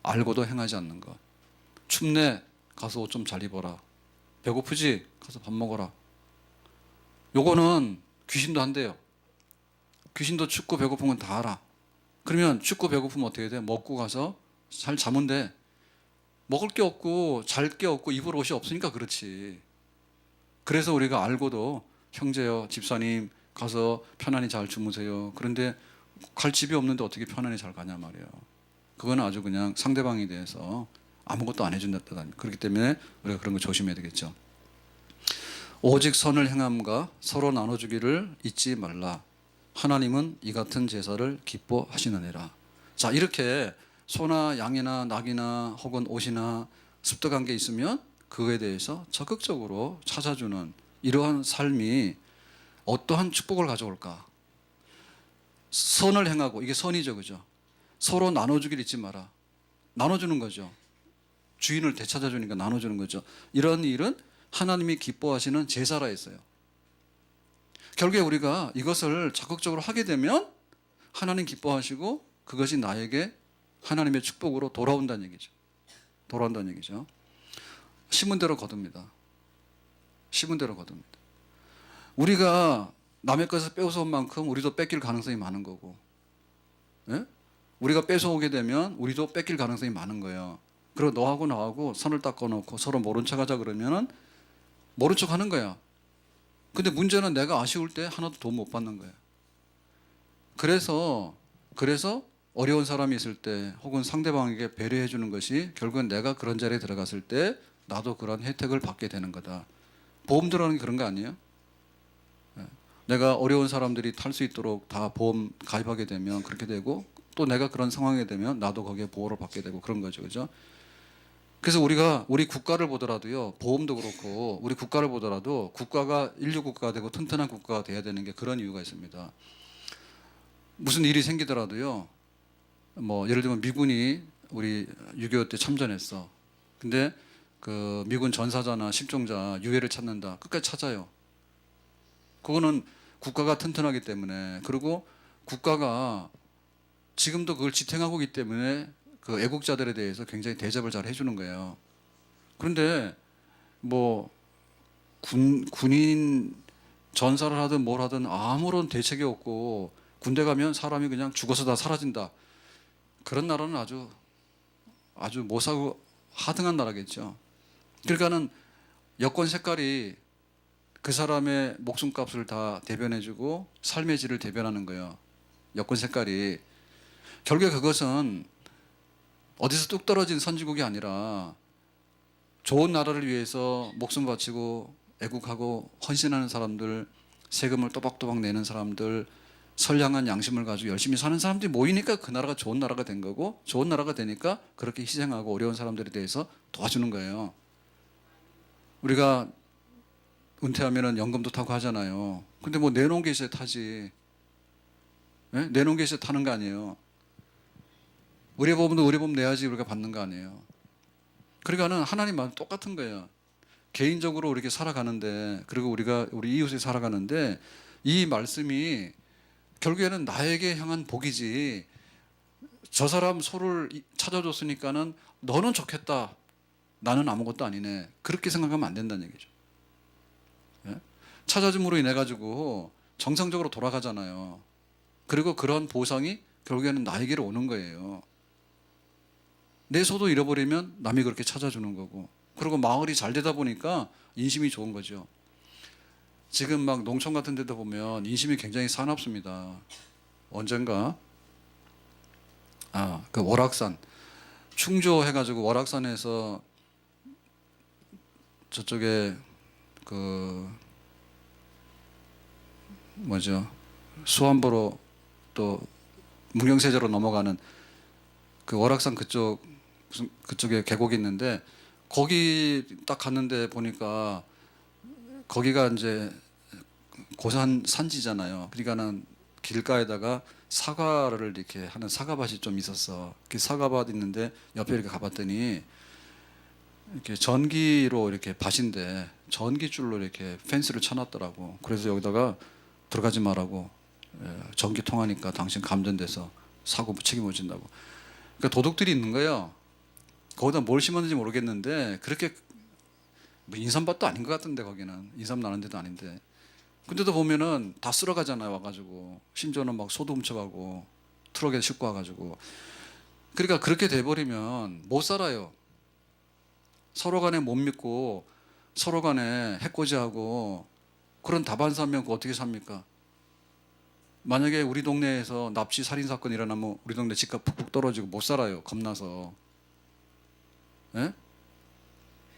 알고도 행하지 않는 것. 춥네, 가서 옷 좀 잘 입어라. 배고프지? 가서 밥 먹어라. 요거는 귀신도 한대요. 귀신도 춥고 배고픈 건 다 알아. 그러면 춥고 배고프면 어떻게 돼? 먹고 가서 잘 자면 돼. 먹을 게 없고 잘 게 없고 입을 옷이 없으니까 그렇지. 그래서 우리가 알고도 형제요, 집사님 가서 편안히 잘 주무세요. 그런데 갈 집이 없는데 어떻게 편안히 잘 가냐 말이에요. 그거는 아주 그냥 상대방에 대해서 아무것도 안 해준다는 겁니다. 그렇기 때문에 우리가 그런 거 조심해야 되겠죠. 오직 선을 행함과 서로 나눠주기를 잊지 말라. 하나님은 이 같은 제사를 기뻐하시느니라. 자, 이렇게 소나 양이나 낙이나 혹은 옷이나 습득한 게 있으면 그거에 대해서 적극적으로 찾아주는 이러한 삶이 어떠한 축복을 가져올까? 선을 행하고, 이게 선이죠, 그죠? 서로 나눠주기를 잊지 마라. 나눠주는 거죠. 주인을 되찾아주니까 나눠주는 거죠. 이런 일은 하나님이 기뻐하시는 제사라 했어요. 결국에 우리가 이것을 적극적으로 하게 되면 하나님 기뻐하시고 그것이 나에게 하나님의 축복으로 돌아온다는 얘기죠. 돌아온다는 얘기죠. 심은 대로 거둡니다. 심은 대로 거둡니다. 우리가 남의 것을 뺏어온 만큼 우리도 뺏길 가능성이 많은 거고, 예? 우리가 뺏어오게 되면 우리도 뺏길 가능성이 많은 거예요. 그리고 너하고 나하고 선을 닦아놓고 서로 모른 척 하자 그러면은 모른 척 하는 거야. 근데 문제는 내가 아쉬울 때 하나도 도움 못 받는 거야. 그래서 어려운 사람이 있을 때 혹은 상대방에게 배려해 주는 것이 결국은 내가 그런 자리에 들어갔을 때 나도 그런 혜택을 받게 되는 거다. 보험 들어가는 게 그런 거 아니에요? 내가 어려운 사람들이 탈 수 있도록 다 보험 가입하게 되면 그렇게 되고, 또 내가 그런 상황이 되면 나도 거기에 보호를 받게 되고 그런 거죠. 그죠? 그래서 우리가 우리 국가를 보더라도요, 보험도 그렇고 우리 국가를 보더라도 국가가 인류 국가가 되고 튼튼한 국가가 돼야 되는 게 그런 이유가 있습니다. 무슨 일이 생기더라도요, 뭐 예를 들면 미군이 우리 6.25 때 참전했어. 근데 그 미군 전사자나 실종자 유해를 찾는다. 끝까지 찾아요. 그거는 국가가 튼튼하기 때문에, 그리고 국가가 지금도 그걸 지탱하고 있기 때문에 그 애국자들에 대해서 굉장히 대접을 잘 해주는 거예요. 그런데 뭐 군인 전사를 하든 뭘 하든 아무런 대책이 없고 군대 가면 사람이 그냥 죽어서 다 사라진다. 그런 나라는 아주 못 사고 하등한 나라겠죠. 그러니까는 여권 색깔이 그 사람의 목숨값을 다 대변해주고 삶의 질을 대변하는 거예요. 여권 색깔이. 결국에 그것은 어디서 뚝 떨어진 선진국이 아니라 좋은 나라를 위해서 목숨 바치고 애국하고 헌신하는 사람들, 세금을 또박또박 내는 사람들, 선량한 양심을 가지고 열심히 사는 사람들이 모이니까 그 나라가 좋은 나라가 된 거고, 좋은 나라가 되니까 그렇게 희생하고 어려운 사람들에 대해서 도와주는 거예요. 우리가 은퇴하면 연금도 타고 하잖아요. 근데 뭐 내놓은 게 있어야 타지. 네? 내놓은 게 있어야 타는 거 아니에요. 의료보험도 의료보험 내야지 우리가 받는 거 아니에요. 그러니까는 하나님 마음 똑같은 거예요. 개인적으로 이렇게 살아가는데, 그리고 우리가 우리 이웃에 살아가는데, 이 말씀이 결국에는 나에게 향한 복이지, 저 사람 소를 찾아줬으니까는 너는 좋겠다, 나는 아무것도 아니네, 그렇게 생각하면 안 된다는 얘기죠. 예? 찾아줌으로 인해 가지고 정상적으로 돌아가잖아요. 그리고 그런 보상이 결국에는 나에게로 오는 거예요. 내 소도 잃어버리면 남이 그렇게 찾아주는 거고, 그리고 마을이 잘 되다 보니까 인심이 좋은 거죠. 지금 막 농촌 같은 데도 보면 인심이 굉장히 사납습니다. 언젠가 그 월악산 충주해가지고 월악산에서 저쪽에 그 뭐죠, 수안보로 또 문경세제로 넘어가는 그 월악산 그쪽 무슨 그쪽에 계곡이 있는데 거기 딱 갔는데 보니까 거기가 이제 고산 산지잖아요. 그러니까는 길가에다가 사과를 이렇게 하는 사과밭이 좀 있었어. 그 사과밭 있는데 옆에 이렇게 가봤더니 이렇게 전기로 이렇게 밭인데 전기줄로 이렇게 펜스를 쳐놨더라고. 그래서 여기다가 들어가지 말라고, 전기 통하니까 당신 감전돼서 사고 책임져진다고. 그러니까 도둑들이 있는 거예요. 거기다 뭘 심었는지 모르겠는데 그렇게 뭐 인삼밭도 아닌 것 같은데 거기는 인삼 나는 데도 아닌데. 근데도 보면은 다 쓸어가잖아요. 와가지고 심지어는 막 소도 훔쳐가고 트럭에 싣고 와가지고. 그러니까 그렇게 돼버리면 못 살아요. 서로 간에 못 믿고 서로 간에 해코지하고 그런 다반사면 어떻게 삽니까? 만약에 우리 동네에서 납치 살인 사건 일어나면 우리 동네 집값 푹푹 떨어지고 못 살아요. 겁나서. 예?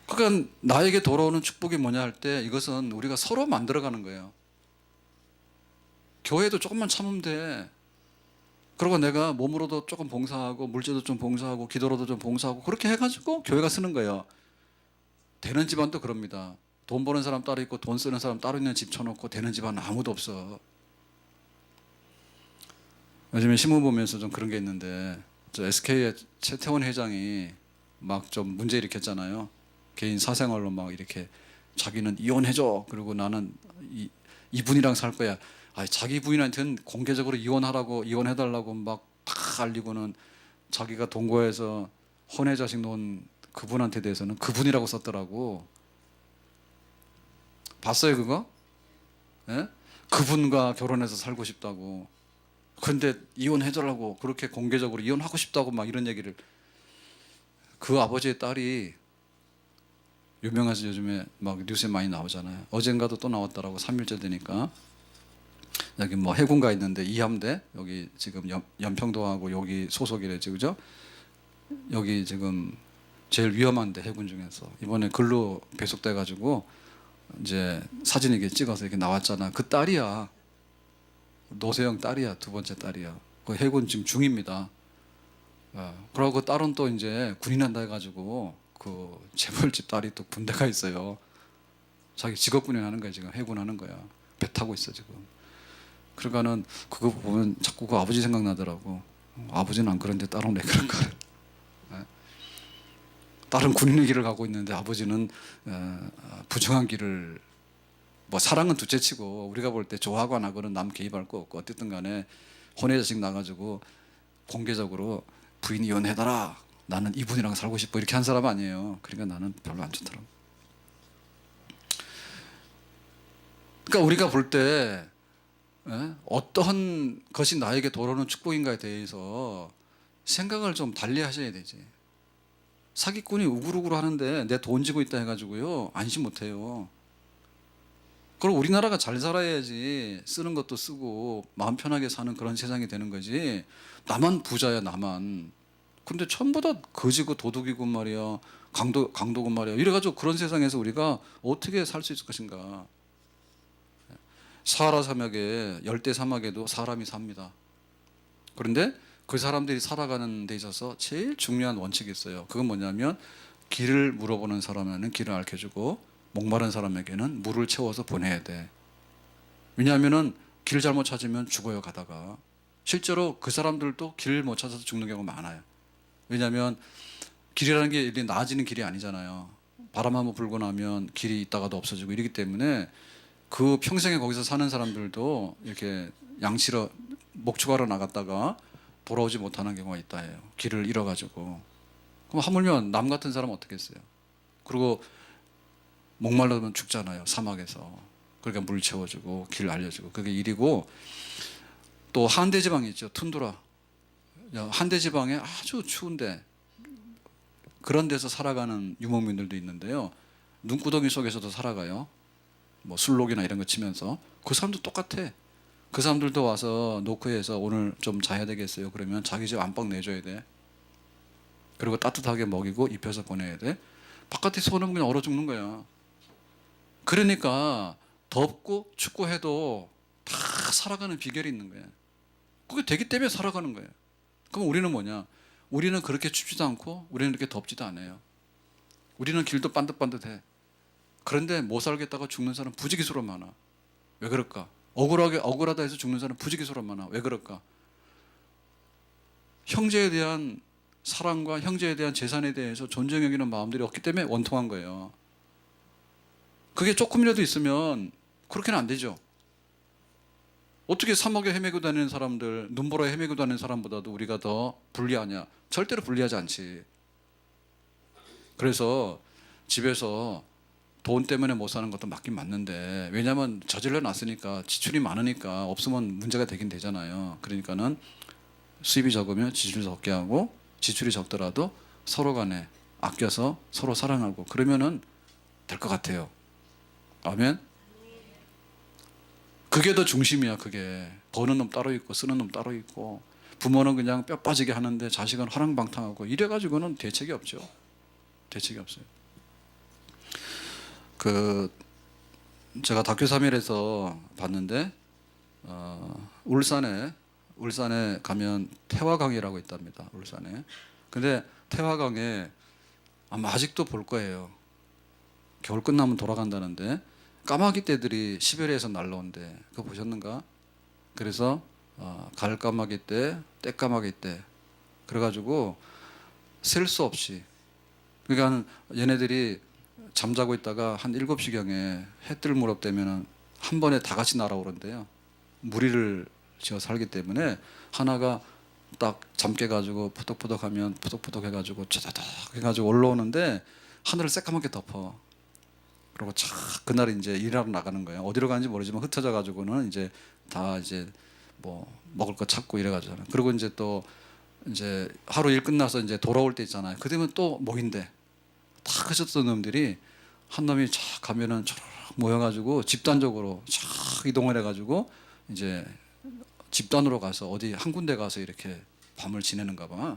그러니까 나에게 돌아오는 축복이 뭐냐 할 때 이것은 우리가 서로 만들어가는 거예요. 교회도 조금만 참으면 돼. 그리고 내가 몸으로도 조금 봉사하고 물질도 좀 봉사하고 기도로도 좀 봉사하고 그렇게 해가지고 교회가 쓰는 거예요. 되는 집안도 그럽니다. 돈 버는 사람 따로 있고 돈 쓰는 사람 따로 있는 집 쳐놓고 되는 집안은 아무도 없어. 요즘에 신문 보면서 좀 그런 게 있는데 저 SK의 최태원 회장이 막 좀 문제 일으켰잖아요. 개인 사생활로 막 이렇게 자기는 이혼해줘. 그리고 나는 이분이랑 살 거야. 아니, 자기 부인한테는 공개적으로 이혼하라고 이혼해달라고 막 다 알리고는 자기가 동거해서 혼외 자식 놓은 그분한테 대해서는 그분이라고 썼더라고. 봤어요 그거? 예? 그분과 결혼해서 살고 싶다고. 근데 이혼해달라고 그렇게 공개적으로 이혼하고 싶다고 막 이런 얘기를. 그 아버지의 딸이 유명해서 요즘에 막 뉴스에 많이 나오잖아요. 어젠가도 또 나왔더라고. 3일째 되니까. 여기 뭐 해군가 있는데 이함대 여기 지금 연평도하고 여기 소속이래지, 그죠? 여기 지금 제일 위험한데 해군 중에서 이번에 근로 배속돼 가지고 이제 사진 이렇게 찍어서 이렇게 나왔잖아. 그 딸이야. 노세영 딸이야. 두 번째 딸이야. 그 해군 지금 중입니다. 그러고 그 딸은 또 이제 군인 한다 해가지고 그 재벌집 딸이 또 군대가 있어요. 자기 직업군인 하는 거야. 지금 해군 하는 거야. 배 타고 있어 지금. 그러니까는 그거 보면 자꾸 그 아버지 생각나더라고. 아버지는 안 그런데 딸은 왜 그런 거야. 딸은 군인의 길을 가고 있는데 아버지는 부정한 길을, 뭐 사랑은 둘째치고 우리가 볼 때 좋아하거나 그런 남 개입할 거 없고 어쨌든 간에 혼외 자식 나가지고 공개적으로 부인 이혼해달라. 나는 이분이랑 살고 싶어. 이렇게 한 사람 아니에요. 그러니까 나는 별로 안 좋더라고. 그러니까 우리가 볼 때 어떤 것이 나에게 돌아오는 축복인가에 대해서 생각을 좀 달리 하셔야 되지. 사기꾼이 우글우글 하는데 내 돈 지고 있다 해가지고요 안심 못해요. 그리고 우리나라가 잘 살아야지 쓰는 것도 쓰고 마음 편하게 사는 그런 세상이 되는 거지. 나만 부자야 나만. 근데 전부 다 거지고 도둑이고 말이야. 강도고 말이야. 이래가지고 그런 세상에서 우리가 어떻게 살 수 있을 것인가. 사하라 사막에 열대 사막에도 사람이 삽니다. 그런데 그 사람들이 살아가는 데 있어서 제일 중요한 원칙이 있어요. 그건 뭐냐면 길을 물어보는 사람에게는 길을 알려주고 목마른 사람에게는 물을 채워서 보내야 돼. 왜냐하면은 길 잘못 찾으면 죽어요 가다가. 실제로 그 사람들도 길 못 찾아서 죽는 경우가 많아요. 왜냐하면 길이라는 게 이렇게 나아지는 길이 아니잖아요. 바람 한번 불고 나면 길이 있다가도 없어지고 이러기 때문에 그 평생에 거기서 사는 사람들도 이렇게 양치러 목축하러 나갔다가 돌아오지 못하는 경우가 있다 해요. 길을 잃어가지고. 그럼 하물며 남 같은 사람은 어떻게 했어요? 그리고 목말라면 죽잖아요 사막에서. 그러니까 물 채워주고 길 알려주고 그게 일이고. 또 한대 지방이 있죠. 툰드라. 한대 지방에 아주 추운데 그런 데서 살아가는 유목민들도 있는데요. 눈구덩이 속에서도 살아가요. 뭐 술록이나 이런 거 치면서. 그 사람도 똑같아. 그 사람들도 와서 노크해서 오늘 좀 자야 되겠어요. 그러면 자기 집 안방 내줘야 돼. 그리고 따뜻하게 먹이고 입혀서 보내야 돼. 바깥에 서는 그냥 얼어 죽는 거야. 그러니까 덥고 춥고 해도 다 살아가는 비결이 있는 거예요. 그게 되기 때문에 살아가는 거예요. 그럼 우리는 뭐냐? 우리는 그렇게 춥지도 않고 우리는 그렇게 덥지도 않아요. 우리는 길도 반듯반듯해. 그런데 못 살겠다가 죽는 사람 부지기수로 많아. 왜 그럴까? 억울하다 해서 죽는 사람 부지기수로 많아. 왜 그럴까? 형제에 대한 사랑과 형제에 대한 재산에 대해서 존중 여기는 마음들이 없기 때문에 원통한 거예요. 그게 조금이라도 있으면 그렇게는 안 되죠. 어떻게 사막에 헤매고 다니는 사람들, 눈보라에 헤매고 다니는 사람보다도 우리가 더 불리하냐? 절대로 불리하지 않지. 그래서 집에서 돈 때문에 못 사는 것도 맞긴 맞는데, 왜냐하면 저질러 놨으니까 지출이 많으니까 없으면 문제가 되긴 되잖아요. 그러니까는 수입이 적으면 지출이 적게 하고, 지출이 적더라도 서로 간에 아껴서 서로 사랑하고 그러면은 될 것 같아요. 아멘. 그게 더 중심이야. 그게 버는 놈 따로 있고 쓰는 놈 따로 있고, 부모는 그냥 뼈 빠지게 하는데 자식은 화랑방탕하고 이래가지고는 대책이 없죠. 대책이 없어요. 그 제가 다큐 3일에서 봤는데 울산에 가면 태화강이라고 있답니다. 울산에. 근데 태화강에 아마 아직도 볼 거예요. 겨울 끝나면 돌아간다는데 까마귀 떼들이 시베리아에서 날라온대. 그거 보셨는가? 그래서 가을 까마귀 떼, 때 까마귀 떼. 그래가지고 셀 수 없이, 그러니까 얘네들이 잠자고 있다가 한 7시경에 해 뜰 무렵 되면은 한 번에 다 같이 날아오는데요. 무리를 지어 살기 때문에 하나가 딱 잠 깨가지고 포덕포덕하면 포덕포덕 해가지고 짜자닥 해가지고 올라오는데 하늘을 새까맣게 덮어. 그리고 그날 이제 일하러 나가는 거예요. 어디로 가는지 모르지만 흩어져 가지고는 이제 다 이제 뭐 먹을 거 찾고 이래 가지고. 그리고 이제 또 이제 하루 일 끝나서 이제 돌아올 때 있잖아요. 그때면 또 모인대. 다 크셨던 놈들이 한 놈이 쫙 가면은 쫙 모여가지고 집단적으로 쫙 이동을 해가지고 이제 집단으로 가서 어디 한 군데 가서 이렇게 밤을 지내는가 봐.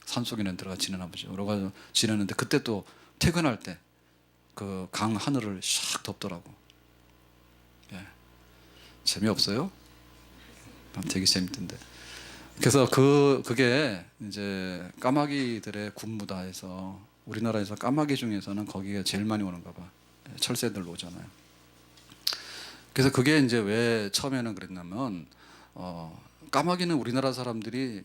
산속에는 들어가 지내나 보죠. 그러고 지내는데 그때 또 퇴근할 때 그 강 하늘을 샥 덮더라고. 예. 재미없어요? 되게 재밌던데. 그래서 그게 이제 까마귀들의 군무다 해서 우리나라에서 까마귀 중에서는 거기가 제일 많이 오는가 봐. 철새들 오잖아요. 그래서 그게 이제 왜 처음에는 그랬냐면 까마귀는 우리나라 사람들이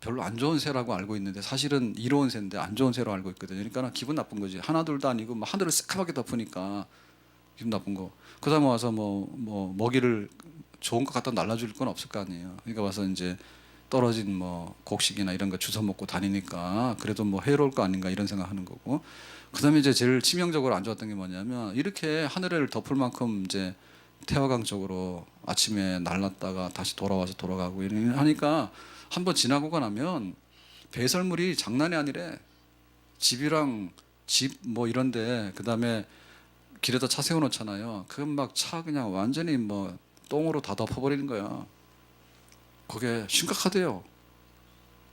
별로 안 좋은 새라고 알고 있는데 사실은 이로운 새인데 안 좋은 새로 알고 있거든요. 그러니까 기분 나쁜 거지. 하나 둘도 아니고 막 하늘을 새까맣게 덮으니까 기분 나쁜 거. 그 다음에 와서 뭐 먹이를 좋은 거 갖다 날라줄 건 없을 거 아니에요. 그러니까 와서 이제 떨어진 뭐 곡식이나 이런 거 주워 먹고 다니니까 그래도 뭐 해로울 거 아닌가 이런 생각하는 거고. 그다음에 이제 제일 치명적으로 안 좋았던 게 뭐냐면 이렇게 하늘을 덮을 만큼 이제 태화강 쪽으로 아침에 날랐다가 다시 돌아와서 돌아가고 하니까 한번 지나고가 나면 배설물이 장난이 아니래. 집이랑 집 뭐 이런데 그다음에 길에다 차 세워놓잖아요. 그건 막 차 그냥 완전히 뭐 똥으로 다 덮어버리는 거야. 그게 심각하대요.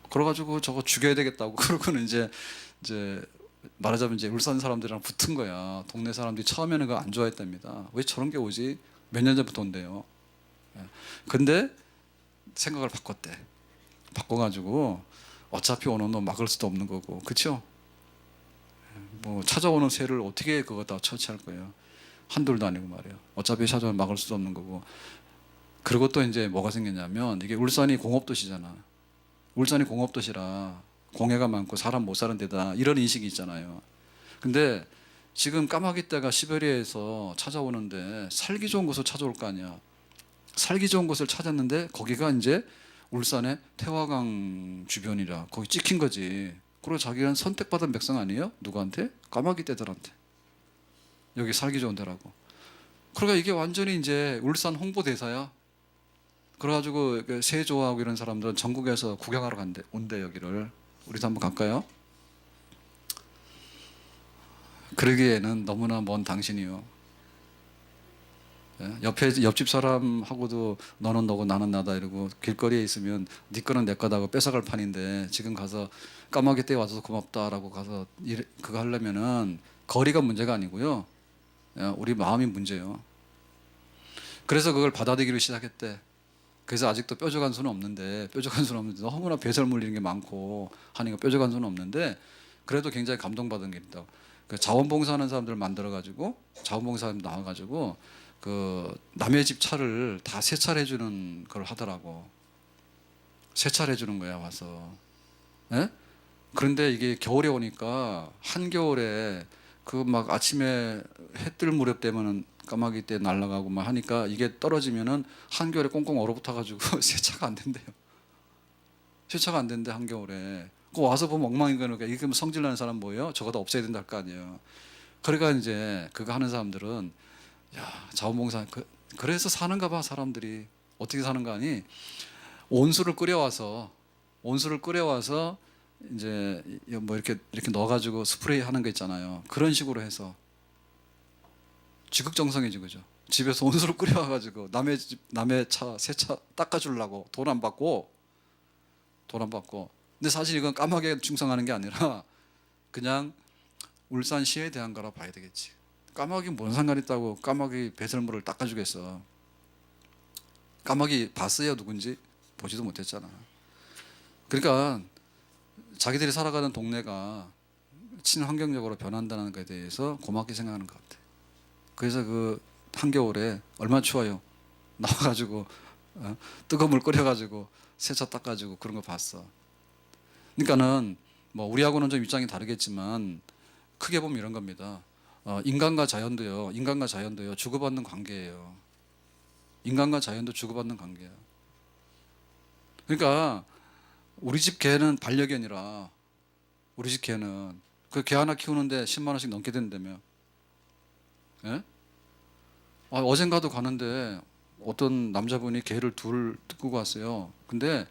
그래가지고 저거 죽여야 되겠다고 그러고는 이제 말하자면 이제 울산 사람들이랑 붙은 거야. 동네 사람들이 처음에는 그거 안 좋아했답니다. 왜 저런 게 오지? 몇 년 전부터 온대요. 근데 생각을 바꿨대. 바꿔가지고 어차피 오는 놈 막을 수도 없는 거고, 그렇죠? 뭐 찾아오는 새를 어떻게 그거 다 처치할 거예요? 한둘도 아니고 말이에요. 어차피 찾아오면 막을 수도 없는 거고. 그리고 또 이제 뭐가 생겼냐면 이게 울산이 공업도시잖아. 울산이 공업도시라 공해가 많고 사람 못 사는 데다 이런 인식이 있잖아요. 근데 지금 까마귀 떼가 시베리아에서 찾아오는데 살기 좋은 곳을 찾아올 거 아니야. 살기 좋은 곳을 찾았는데 거기가 이제 울산의 태화강 주변이라 거기 찍힌 거지. 그리고 자기는 선택받은 백성 아니에요? 누구한테? 까마귀 떼들한테. 여기 살기 좋은 데라고. 그러니까 이게 완전히 이제 울산 홍보대사야. 그래가지고 새 좋아하고 이런 사람들은 전국에서 구경하러 온대 여기를. 우리도 한번 갈까요? 그러기에는 너무나 먼 당신이요. 옆집 사람하고도 너는 너고 나는 나다 이러고 길거리에 있으면 네 거는 내 거다 하고 뺏어갈 판인데 지금 가서 까마귀 떼 와서 고맙다라고 가서 그거 하려면은 거리가 문제가 아니고요. 우리 마음이 문제예요. 그래서 그걸 받아들이기 시작했대. 그래서 아직도 뾰족한 수는 없는데 너무나 배설 물리는 게 많고 하니까 뾰족한 수는 없는데 그래도 굉장히 감동받은 게 있다. 그 자원봉사하는 사람들 만들어 가지고 자원봉사 나와 가지고 그 남의 집 차를 다 세차해 주는 걸 하더라고. 세차해 주는 거야 와서. 예? 그런데 이게 겨울에 오니까 한겨울에 그 막 아침에 해 뜰 무렵 되면은 까마귀 때 날아가고 막 하니까 이게 떨어지면은 한겨울에 꽁꽁 얼어붙어 가지고 세차가 안 된대요. 세차가 안 된대 한겨울에. 그 와서 보면 엉망인 거니까 이게 뭐 성질 나는 사람 뭐예요? 저거 다 없애야 된다 할 거 아니에요. 그러니까 이제 그거 하는 사람들은 야 자원봉사 그래서 사는가 봐 사람들이. 어떻게 사는가 하니 온수를 끓여와서 이제 뭐 이렇게 넣어가지고 스프레이 하는 거 있잖아요. 그런 식으로 해서 지극정성이지 그죠. 집에서 온수를 끓여와가지고 남의 차 세차 닦아주려고 돈 안 받고. 근데 사실 이건 까마귀에 충성하는 게 아니라 그냥 울산시에 대한 거라 봐야 되겠지. 까마귀 뭔 상관 있다고 까마귀 배설물을 닦아주겠어. 까마귀 봤어요 누군지? 보지도 못했잖아. 그러니까 자기들이 살아가는 동네가 친환경적으로 변한다는 것에 대해서 고맙게 생각하는 것 같아. 그래서 그 한겨울에 얼마나 추워요. 나와가지고 뜨거운 물 끓여가지고 세차 닦아주고 그런 거 봤어. 그러니까는 뭐 우리하고는 좀 입장이 다르겠지만 크게 보면 이런 겁니다. 인간과 자연도요 주고받는 관계예요. 인간과 자연도 주고받는 관계야. 그러니까 우리 집 개는 반려견이라 우리 집 개는 그 개 하나 키우는데 10만 원씩 넘게 된다며. 예? 어젠가도 가는데 어떤 남자분이 개를 둘 뜯고 갔어요. 근데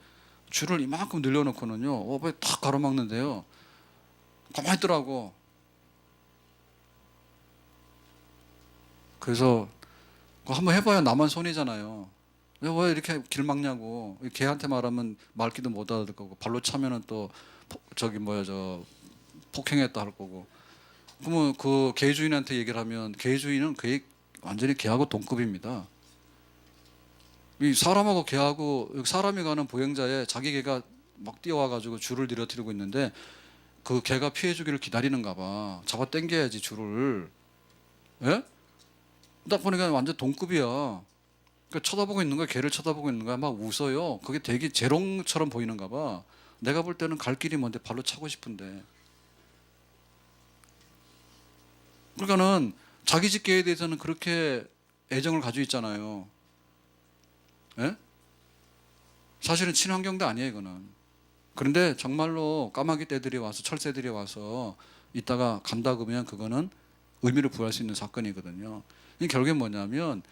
줄을 이만큼 늘려놓고는요, 탁 가로막는데요. 가만히 있더라고. 그래서 그거 한번 해봐야 나만 손이잖아요. 왜 이렇게 길 막냐고. 개한테 말하면 말귀도 못 알아들 거고 발로 차면은 또 폭행했다 할 거고. 그러면 그 개 주인한테 얘기를 하면 개 주인은 완전히 개하고 동급입니다. 이 사람하고 개하고 사람이 가는 보행자에 자기 개가 막 뛰어와가지고 줄을 늘어뜨리고 있는데 그 개가 피해주기를 기다리는가 봐. 잡아 당겨야지 줄을. 예? 딱 보니까 완전 동급이야. 그러니까 쳐다보고 있는 거야. 개를 쳐다보고 있는 거야. 막 웃어요. 그게 되게 재롱처럼 보이는가 봐. 내가 볼 때는 갈 길이 먼데 발로 차고 싶은데. 그러니까는 자기 집 개에 대해서는 그렇게 애정을 가지고 있잖아요. 예? 사실은 친환경도 아니에요, 이거는. 그런데 정말로 까마귀 떼들이 와서 철새들이 와서 이따가 간다 그러면 그거는 의미를 부여할 수 있는 사건이거든요. 이 결국에 뭐냐면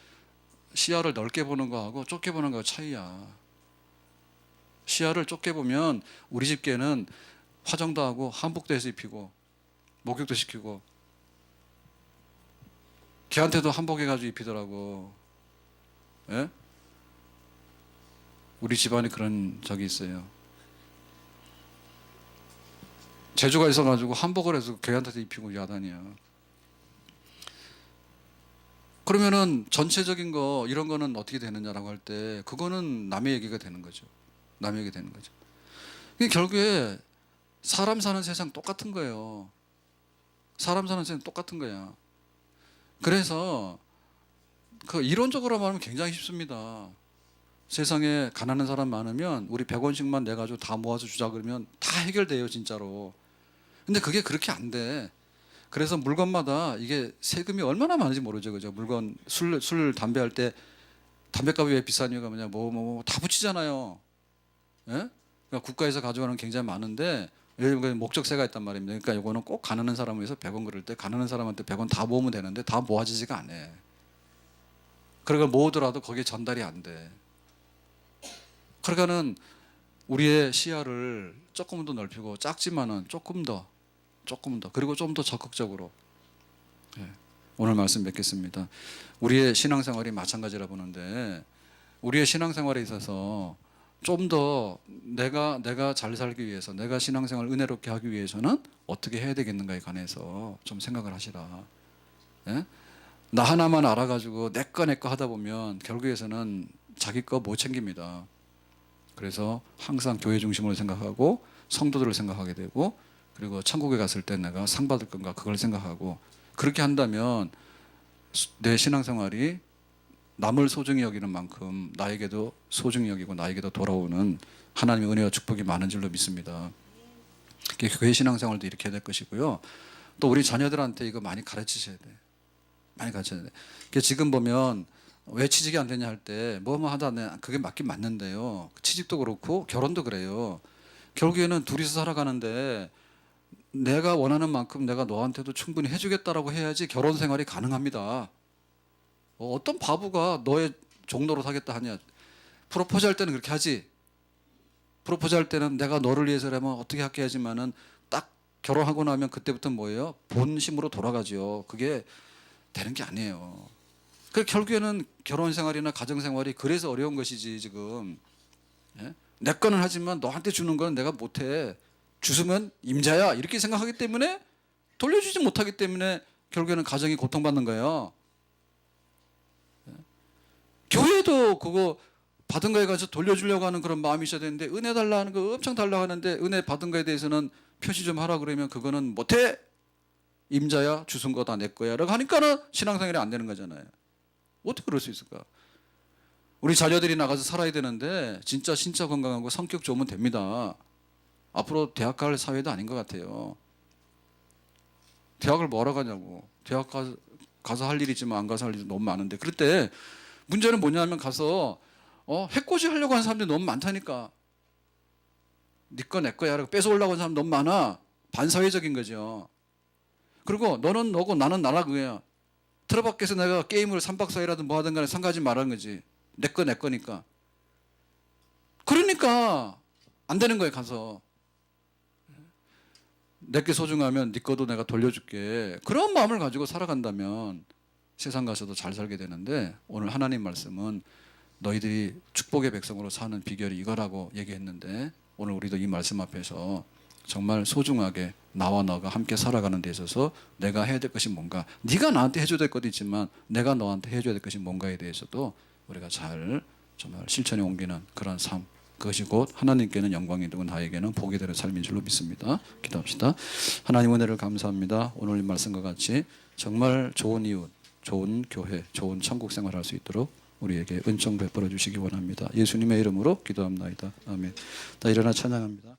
시야를 넓게 보는 거하고 좁게 보는 거가 차이야. 시야를 좁게 보면 우리 집 개는 화장도 하고 한복도 해서 입히고 목욕도 시키고 걔한테도 한복해가지고 입히더라고. 예? 우리 집안에 그런 적이 있어요. 재주가 있어가지고 한복을 해서 걔한테도 입히고 야단이야. 그러면은 전체적인 거 이런 거는 어떻게 되느냐라고 할 때 그거는 남의 얘기가 되는 거죠. 남의 얘기가 되는 거죠. 이게 결국에 사람 사는 세상 똑같은 거예요. 사람 사는 세상 똑같은 거야. 그래서 그 이론적으로 말하면 굉장히 쉽습니다. 세상에 가난한 사람 많으면 우리 100원씩만 내가지고 다 모아서 주자 그러면 다 해결돼요 진짜로. 근데 그게 그렇게 안 돼. 그래서 물건마다 이게 세금이 얼마나 많은지 모르죠, 그죠? 물건 술 담배 할 때 담배값이 왜 비싼 이유가 뭐냐, 다 붙이잖아요. 예? 그러니까 국가에서 가져가는 게 굉장히 많은데 목적세가 있단 말입니다. 그러니까 이거는 꼭 가난한 사람을 위해서 100원 그럴 때 가난한 사람한테 100원 다 모으면 되는데 다 모아지지가 않아. 그러니까 모으더라도 거기에 전달이 안 돼. 그러니까는 우리의 시야를 조금 더 넓히고 작지만은 조금 더 그리고 좀 더 적극적으로 오늘 말씀 맺겠습니다. 우리의 신앙생활이 마찬가지라 보는데 우리의 신앙생활에 있어서 좀 더 내가 잘 살기 위해서 내가 신앙생활을 은혜롭게 하기 위해서는 어떻게 해야 되겠는가에 관해서 좀 생각을 하시라. 예? 나 하나만 알아가지고 내 거 하다 보면 결국에서는 자기 거 못 챙깁니다. 그래서 항상 교회 중심으로 생각하고 성도들을 생각하게 되고, 그리고 천국에 갔을 때 내가 상 받을 건가 그걸 생각하고, 그렇게 한다면 내 신앙생활이 남을 소중히 여기는 만큼 나에게도 소중히 여기고 나에게도 돌아오는 하나님의 은혜와 축복이 많은 줄로 믿습니다. 교회 신앙생활도 이렇게 해야 될 것이고요. 또 우리 자녀들한테 이거 많이 가르치셔야 돼. 많이 가르쳐야 돼. 지금 보면 왜 취직이 안 되냐 할 때 뭐뭐 하다 그게 맞긴 맞는데요. 취직도 그렇고 결혼도 그래요. 결국에는 둘이서 살아가는데 내가 원하는 만큼 내가 너한테도 충분히 해주겠다라고 해야지 결혼 생활이 가능합니다. 어떤 바보가 너의 종로로 사겠다 하냐. 프로포즈 할 때는 그렇게 하지. 프로포즈 할 때는 내가 너를 위해서라면 어떻게 할게 하지만은 딱 결혼하고 나면 그때부터 뭐예요? 본심으로 돌아가죠. 그게 되는 게 아니에요. 그 결국에는 결혼 생활이나 가정 생활이 그래서 어려운 것이지 지금. 예? 내 거는 하지만 너한테 주는 건 내가 못해. 주스면 임자야 이렇게 생각하기 때문에 돌려주지 못하기 때문에 결국에는 가정이 고통받는 거예요. 예? 교회도 그거 받은 거에 가서 돌려주려고 하는 그런 마음이 있어야 되는데, 은혜 달라 하는 거 엄청 달라고 하는데 은혜 받은 거에 대해서는 표시 좀 하라 그러면 그거는 못해. 임자야 주순 거 다 내 거야 라고 하니까는 신앙생활이 안 되는 거잖아요. 어떻게 그럴 수 있을까? 우리 자녀들이 나가서 살아야 되는데 진짜 신체 건강하고 성격 좋으면 됩니다. 앞으로 대학 갈 사회도 아닌 것 같아요. 대학을 뭐하러 가냐고. 대학 가서 할 일이 있지만 안 가서 할 일이 너무 많은데, 그럴 때 문제는 뭐냐면 가서 해코지 하려고 하는 사람들이 너무 많다니까. 네 거 내 거야 라고 뺏어오려고 하는 사람 너무 많아. 반사회적인 거죠. 그리고 너는 너고 나는 나라 그거야. 틀어박혀서 내가 게임을 3박 4일하든 뭐 하든 간에 상가하지 말라는 거지. 내 거니까. 그러니까 안 되는 거예요. 가서 내게 소중하면 네 거도 내가 돌려줄게. 그런 마음을 가지고 살아간다면 세상 가서도 잘 살게 되는데, 오늘 하나님 말씀은 너희들이 축복의 백성으로 사는 비결이 이거라고 얘기했는데, 오늘 우리도 이 말씀 앞에서 정말 소중하게 나와 너가 함께 살아가는 데 있어서 내가 해야 될 것이 뭔가, 네가 나한테 해줘야 될 것도 있지만 내가 너한테 해줘야 될 것이 뭔가에 대해서도 우리가 잘 정말 실천에 옮기는 그런 삶, 그것이 곧 하나님께는 영광이 되고 나에게는 복이 되는 삶인 줄로 믿습니다. 기도합시다. 하나님 은혜를 감사합니다. 오늘 이 말씀과 같이 정말 좋은 이웃, 좋은 교회, 좋은 천국 생활할 수 있도록 우리에게 은총 베풀어 주시기 원합니다. 예수님의 이름으로 기도합나이다. 아멘. 다 일어나 찬양합니다.